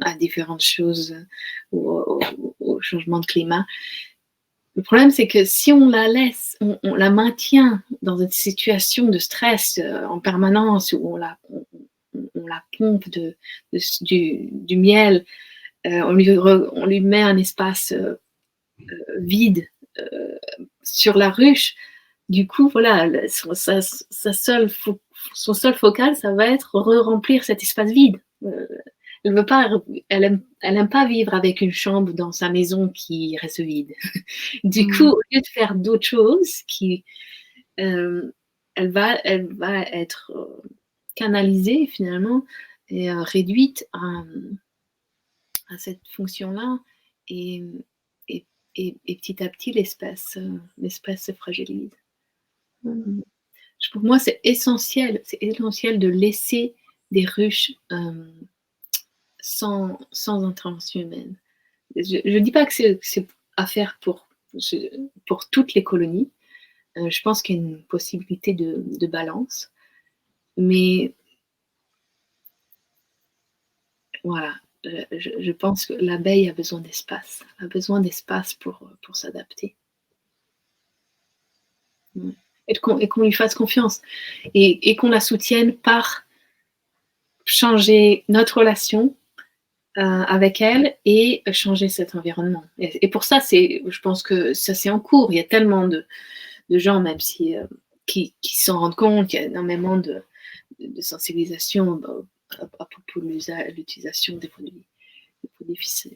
à différentes choses, au changement de climat. Le problème, c'est que si on la laisse, on la maintient dans une situation de stress en permanence, où on la pompe du miel, on lui met un espace vide sur la ruche. Du coup, voilà, son seul focal, ça va être remplir cet espace vide. Elle aime pas vivre avec une chambre dans sa maison qui reste vide. Du coup, au lieu de faire d'autres choses, elle va être canalisée finalement et réduite à cette fonction-là, et petit à petit l'espèce se fragilise. Pour moi, c'est essentiel de laisser des ruches sans intervention humaine. Je ne dis pas que c'est à faire pour toutes les colonies. Je pense qu'il y a une possibilité de balance. Mais voilà, je pense que l'abeille a besoin d'espace. A besoin d'espace pour s'adapter. Et qu'on lui fasse confiance. Et qu'on la soutienne par changer notre relation avec elle et changer cet environnement. Et pour ça, je pense que ça c'est en cours. Il y a tellement de gens, même si qui s'en rendent compte, il y a énormément de sensibilisation à propos de l'utilisation des produits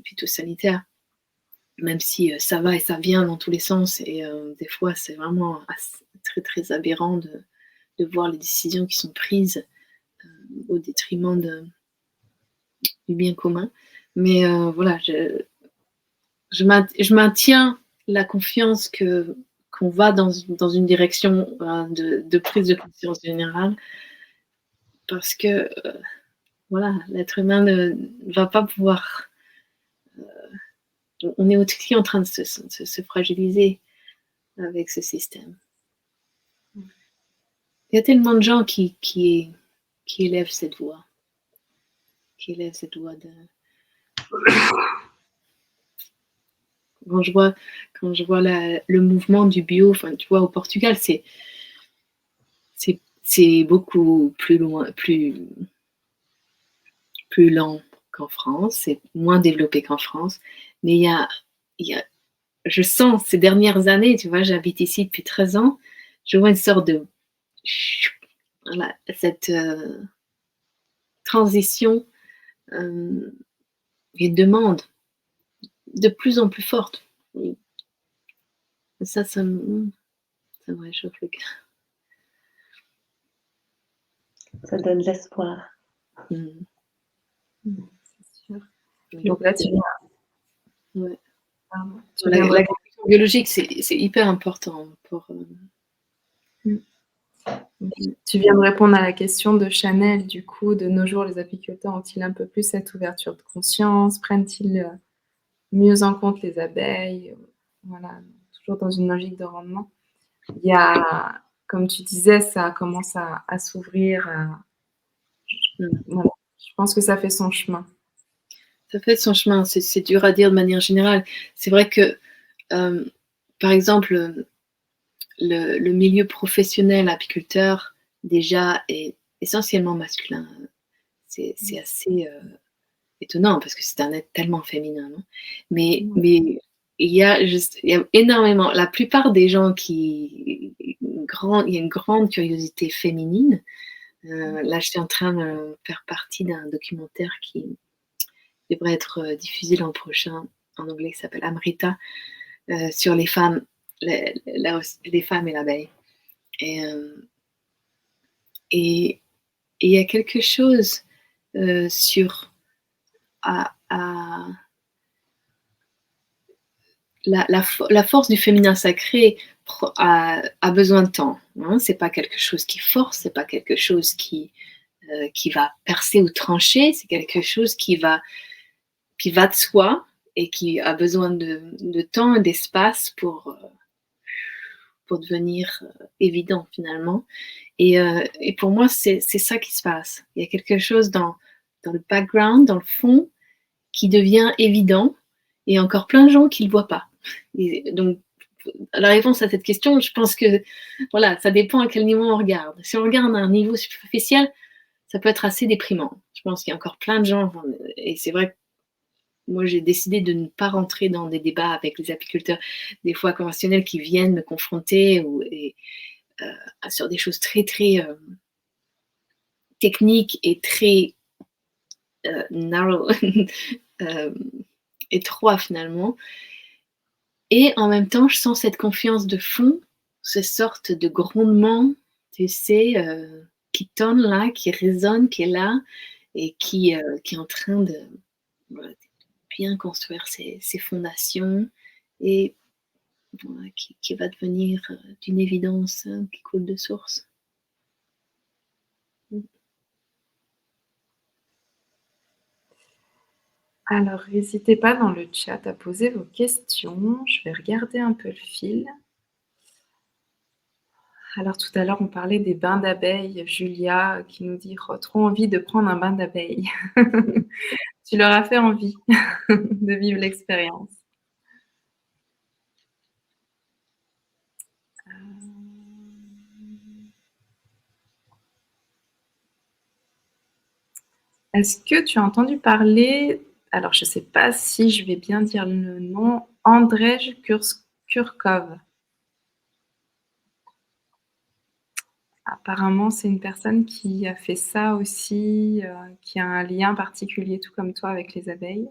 phytosanitaires, même si ça va et ça vient dans tous les sens, et des fois c'est vraiment très très aberrant de voir les décisions qui sont prises au détriment du bien commun. Mais voilà, je maintiens la confiance qu'on va dans une direction de prise de conscience générale, parce que voilà, l'être humain ne va pas pouvoir. On est aussi en train de se fragiliser avec ce système. Il y a tellement de gens qui élèvent cette voix, Quand je vois le mouvement du bio, enfin, tu vois, au Portugal, c'est beaucoup plus loin, plus lent qu'en France, c'est moins développé qu'en France, mais il y a, je sens ces dernières années, tu vois, j'habite ici depuis 13 ans, je vois une sorte de, voilà, cette transition, une demande de plus en plus forte. Ça me réchauffe le cœur. Ça donne de l'espoir. C'est sûr. Donc là, tu viens. Ouais. L'agriculture biologique, c'est hyper important pour. Tu viens de répondre à la question de Chanel. Du coup, de nos jours, les apiculteurs ont-ils un peu plus cette ouverture de conscience? Prennent-ils mieux en compte les abeilles? Voilà, toujours dans une logique de rendement. Il y a, comme tu disais, ça commence à s'ouvrir. Voilà. Je pense que ça fait son chemin. Ça fait son chemin. C'est dur à dire de manière générale. C'est vrai que, par exemple, le milieu professionnel apiculteur déjà est essentiellement masculin. C'est assez étonnant parce que c'est un être tellement féminin, non? Mais il y a énormément, la plupart des gens il y a une grande curiosité féminine. Là, je suis en train de faire partie d'un documentaire qui devrait être diffusé l'an prochain en anglais, qui s'appelle Amrita, sur les femmes, les femmes et l'abeille. Et Et il y a quelque chose sur la force du féminin sacré a besoin de temps. Hein. C'est pas quelque chose qui force, c'est pas quelque chose qui va percer ou trancher, c'est quelque chose qui va de soi et qui a besoin de temps et d'espace pour devenir évident finalement. Et pour moi, c'est ça qui se passe. Il y a quelque chose dans le background, dans le fond, qui devient évident, et encore plein de gens qui ne le voient pas. Et donc, la réponse à cette question, je pense que voilà, ça dépend à quel niveau on regarde. Si on regarde à un niveau superficiel, ça peut être assez déprimant. Je pense qu'il y a encore plein de gens, et c'est vrai que moi j'ai décidé de ne pas rentrer dans des débats avec les apiculteurs, des fois conventionnels, qui viennent me confronter sur des choses très très techniques et très narrow, étroit finalement. Et en même temps, je sens cette confiance de fond, cette sorte de grondement, tu sais, qui tonne là, qui résonne, qui est là, et qui est en train de bien construire ses fondations, et qui va devenir d'une évidence qui coule de source. Alors, n'hésitez pas dans le chat à poser vos questions. Je vais regarder un peu le fil. Alors, tout à l'heure, on parlait des bains d'abeilles. Julia qui nous dit oh, trop envie de prendre un bain d'abeilles. Tu leur as fait envie de vivre l'expérience. Est-ce que tu as entendu parler, alors je ne sais pas si je vais bien dire le nom, Andrej Kurkov. Apparemment, c'est une personne qui a fait ça aussi, qui a un lien particulier, tout comme toi, avec les abeilles.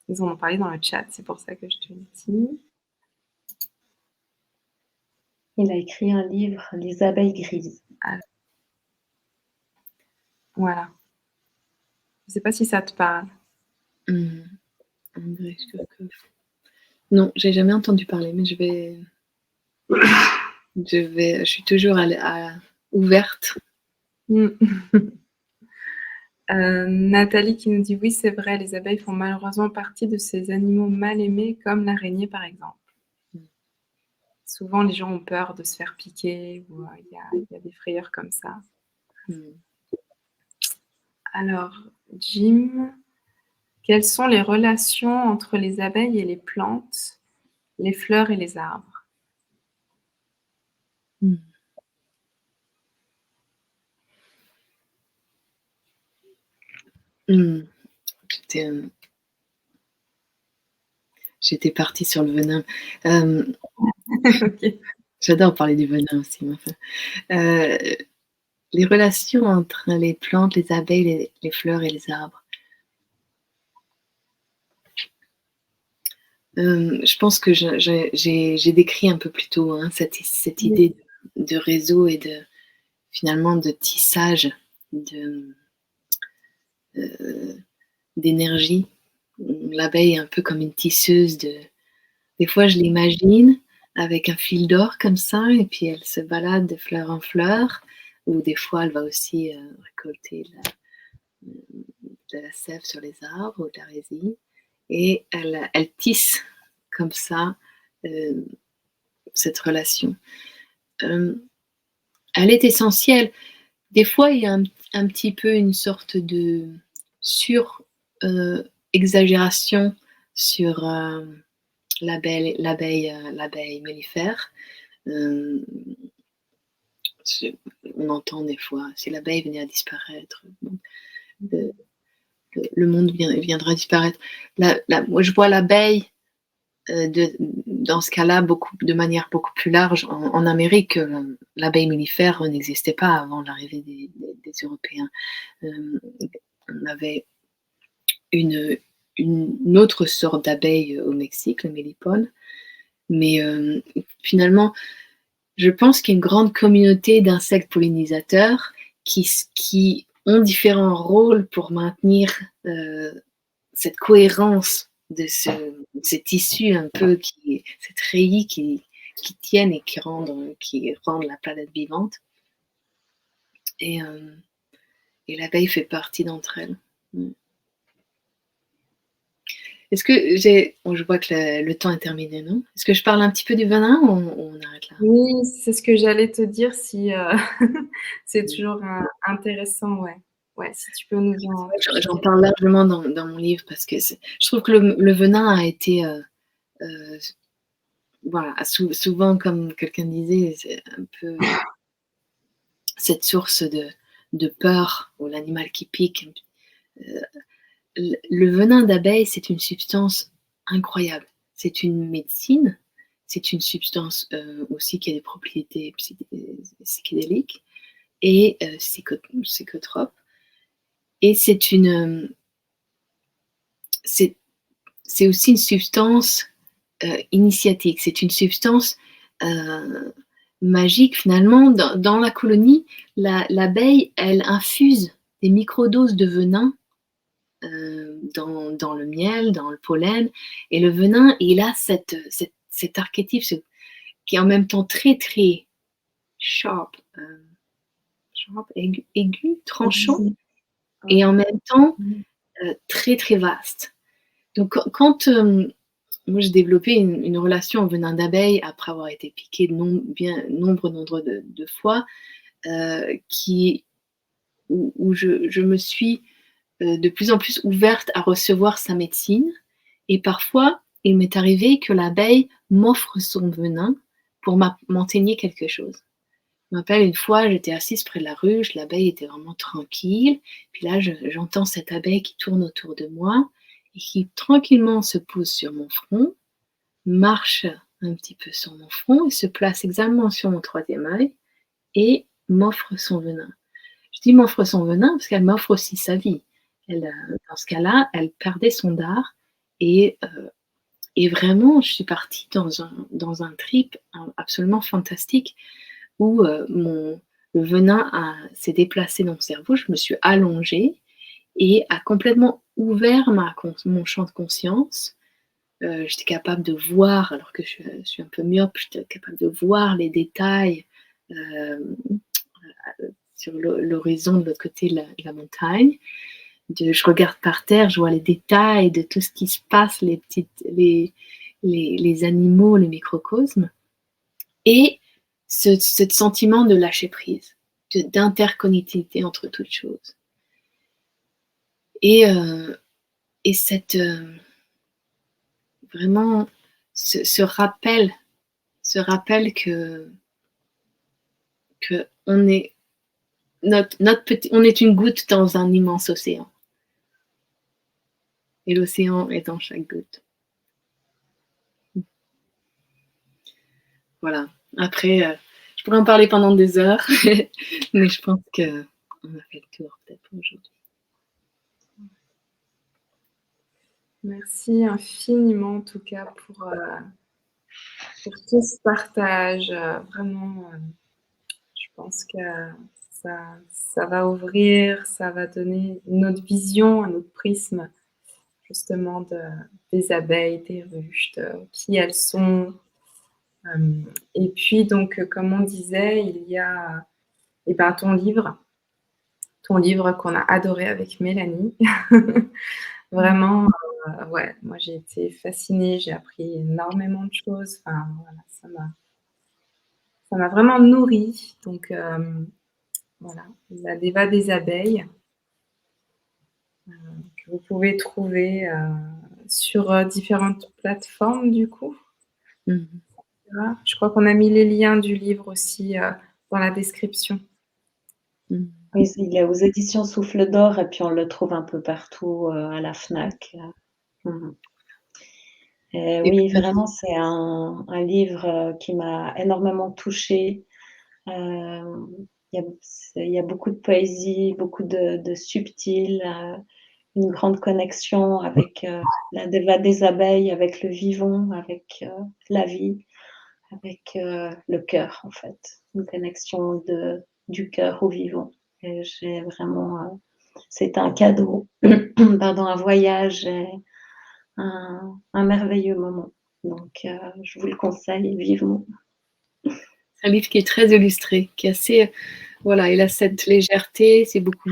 Ils en ont parlé dans le chat, c'est pour ça que je te le dis. Il a écrit un livre, Les abeilles grises. Ah. Voilà. Je ne sais pas si ça te parle. Andrej Kurkov. Non, j'ai jamais entendu parler, mais je suis toujours ouverte. Nathalie qui nous dit oui, c'est vrai, les abeilles font malheureusement partie de ces animaux mal aimés, comme l'araignée par exemple. Souvent, les gens ont peur de se faire piquer, ou il y a des frayeurs comme ça. Alors, Jim, quelles sont les relations entre les abeilles et les plantes, les fleurs et les arbres? J'étais partie sur le venin. Okay. J'adore parler du venin aussi. Les relations entre les plantes, les abeilles, les fleurs et les arbres. Je pense que j'ai décrit un peu plus tôt hein, cette idée de réseau et finalement de tissage d'énergie. L'abeille est un peu comme une tisseuse des fois je l'imagine avec un fil d'or comme ça, et puis elle se balade de fleur en fleur, ou des fois elle va aussi récolter de la sève sur les arbres ou de la résine, et elle tisse comme ça cette relation. Elle est essentielle. Des fois, il y a un petit peu une sorte de sur-exagération sur l'abeille mellifère. On entend des fois, si l'abeille venait à disparaître, le monde viendra disparaître. Moi, je vois l'abeille dans ce cas-là de manière beaucoup plus large. En Amérique, l'abeille mellifère n'existait pas avant l'arrivée des Européens. On avait une autre sorte d'abeille au Mexique, le mélipone, mais finalement, je pense qu'il y a une grande communauté d'insectes pollinisateurs qui ont différents rôles pour maintenir cette cohérence de ces tissus un peu, cette treillis qui tiennent et qui rendent la planète vivante. Et l'abeille fait partie d'entre elles. Est-ce que je vois que le temps est terminé, non? Est-ce que je parle un petit peu du venin ou on arrête là? Oui, c'est ce que j'allais te dire, si c'est toujours intéressant, ouais. Ouais, si tu peux nous en toucher. J'en parle largement dans mon livre parce que je trouve que le venin a été, voilà, souvent, comme quelqu'un disait, c'est un peu cette source de peur, ou l'animal qui pique. Le venin d'abeille, c'est une substance incroyable. C'est une médecine, c'est une substance aussi qui a des propriétés psychédéliques et psychotropes. Et c'est aussi une substance initiatique. C'est une substance magique finalement. Dans la colonie, l'abeille, elle infuse des microdoses de venin dans le miel, dans le pollen. Et le venin, il a cet archétype qui est en même temps très très sharp, aigu, tranchant, et en même temps très très vaste. Donc quand moi j'ai développé une relation au venin d'abeille après avoir été piquée nombre de fois, où je me suis de plus en plus ouverte à recevoir sa médecine. Et parfois, il m'est arrivé que l'abeille m'offre son venin pour m'enseigner quelque chose. Je me rappelle une fois, j'étais assise près de la ruche, l'abeille était vraiment tranquille. Puis là, j'entends cette abeille qui tourne autour de moi et qui tranquillement se pose sur mon front, marche un petit peu sur mon front et se place exactement sur mon troisième œil et m'offre son venin. Je dis m'offre son venin parce qu'elle m'offre aussi sa vie. Dans ce cas-là, elle perdait son dard et vraiment, je suis partie dans un trip absolument fantastique où le venin s'est déplacé dans mon cerveau. Je me suis allongée et a complètement ouvert mon champ de conscience. J'étais capable de voir, alors que je suis un peu myope, j'étais capable de voir les détails sur l'horizon de l'autre côté de la montagne. Je regarde par terre, je vois les détails de tout ce qui se passe, les animaux, les microcosmes. Et ce sentiment de lâcher prise, d'interconnectivité entre toutes choses. Et vraiment ce rappel que on est on est une goutte dans un immense océan. Et l'océan est dans chaque goutte. Voilà. Après, je pourrais en parler pendant des heures, mais je pense qu'on a fait le tour peut-être pour aujourd'hui. Merci infiniment en tout cas pour tout ce partage. Vraiment, je pense que ça va ouvrir, ça va donner une autre vision, un autre prisme justement des abeilles, des ruches, de qui elles sont. Et puis donc, comme on disait, il y a ton livre qu'on a adoré avec Mélanie. Vraiment, ouais, moi j'ai été fascinée, j'ai appris énormément de choses. Enfin voilà, ça m'a vraiment nourrie. Donc voilà, La Déva des abeilles, que vous pouvez trouver sur différentes plateformes du coup. Voilà. Je crois qu'on a mis les liens du livre aussi dans la description. Oui, il est aux éditions Souffle d'Or et puis on le trouve un peu partout à la FNAC. Oui, vraiment, c'est un livre qui m'a énormément touchée. Il y a beaucoup de poésie, beaucoup de subtil, une grande connexion avec la déva des abeilles, avec le vivant, avec la vie. avec le cœur, en fait, une connexion du cœur au vivant. Et j'ai vraiment, c'est un cadeau, pardon, un voyage, et un merveilleux moment. Donc, je vous le conseille vivement. C'est un livre qui est très illustré, qui est assez, voilà, il a cette légèreté, c'est beaucoup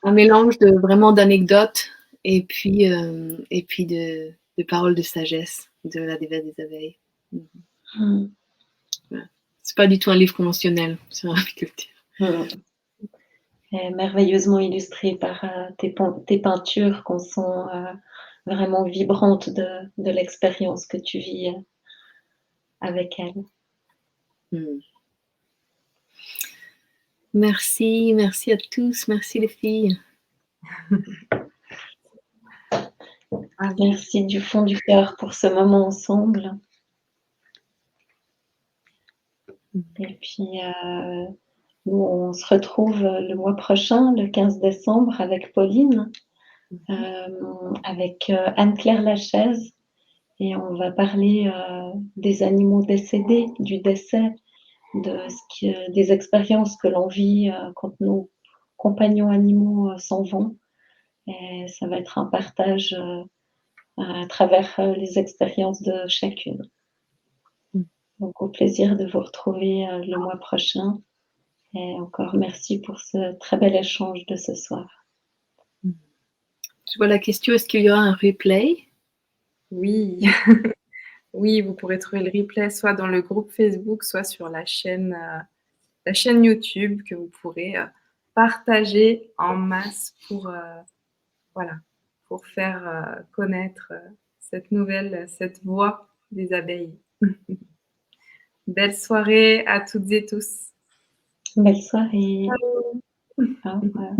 un mélange de vraiment d'anecdotes et puis de paroles de sagesse de la déesse des abeilles. Mm. Voilà. C'est pas du tout un livre conventionnel sur l'apiculture. Et merveilleusement illustré par tes peintures qu'on sent vraiment vibrantes de l'expérience que tu vis avec elles. Merci, merci à tous, merci les filles. Merci du fond du cœur pour ce moment ensemble. Et puis, nous, on se retrouve le mois prochain, le 15 décembre, avec Pauline, avec Anne-Claire Lachaise, et on va parler des animaux décédés, du décès, des expériences que l'on vit quand nos compagnons animaux s'en vont. Et ça va être un partage à travers les expériences de chacune. Donc, au plaisir de vous retrouver le mois prochain. Et encore merci pour ce très bel échange de ce soir. Je vois la question, est-ce qu'il y aura un replay? Oui. Oui, vous pourrez trouver le replay soit dans le groupe Facebook, soit sur la chaîne YouTube que vous pourrez partager en masse pour, voilà, pour faire connaître cette voix des abeilles. Belle soirée à toutes et tous. Belle soirée. Ciao. Au revoir.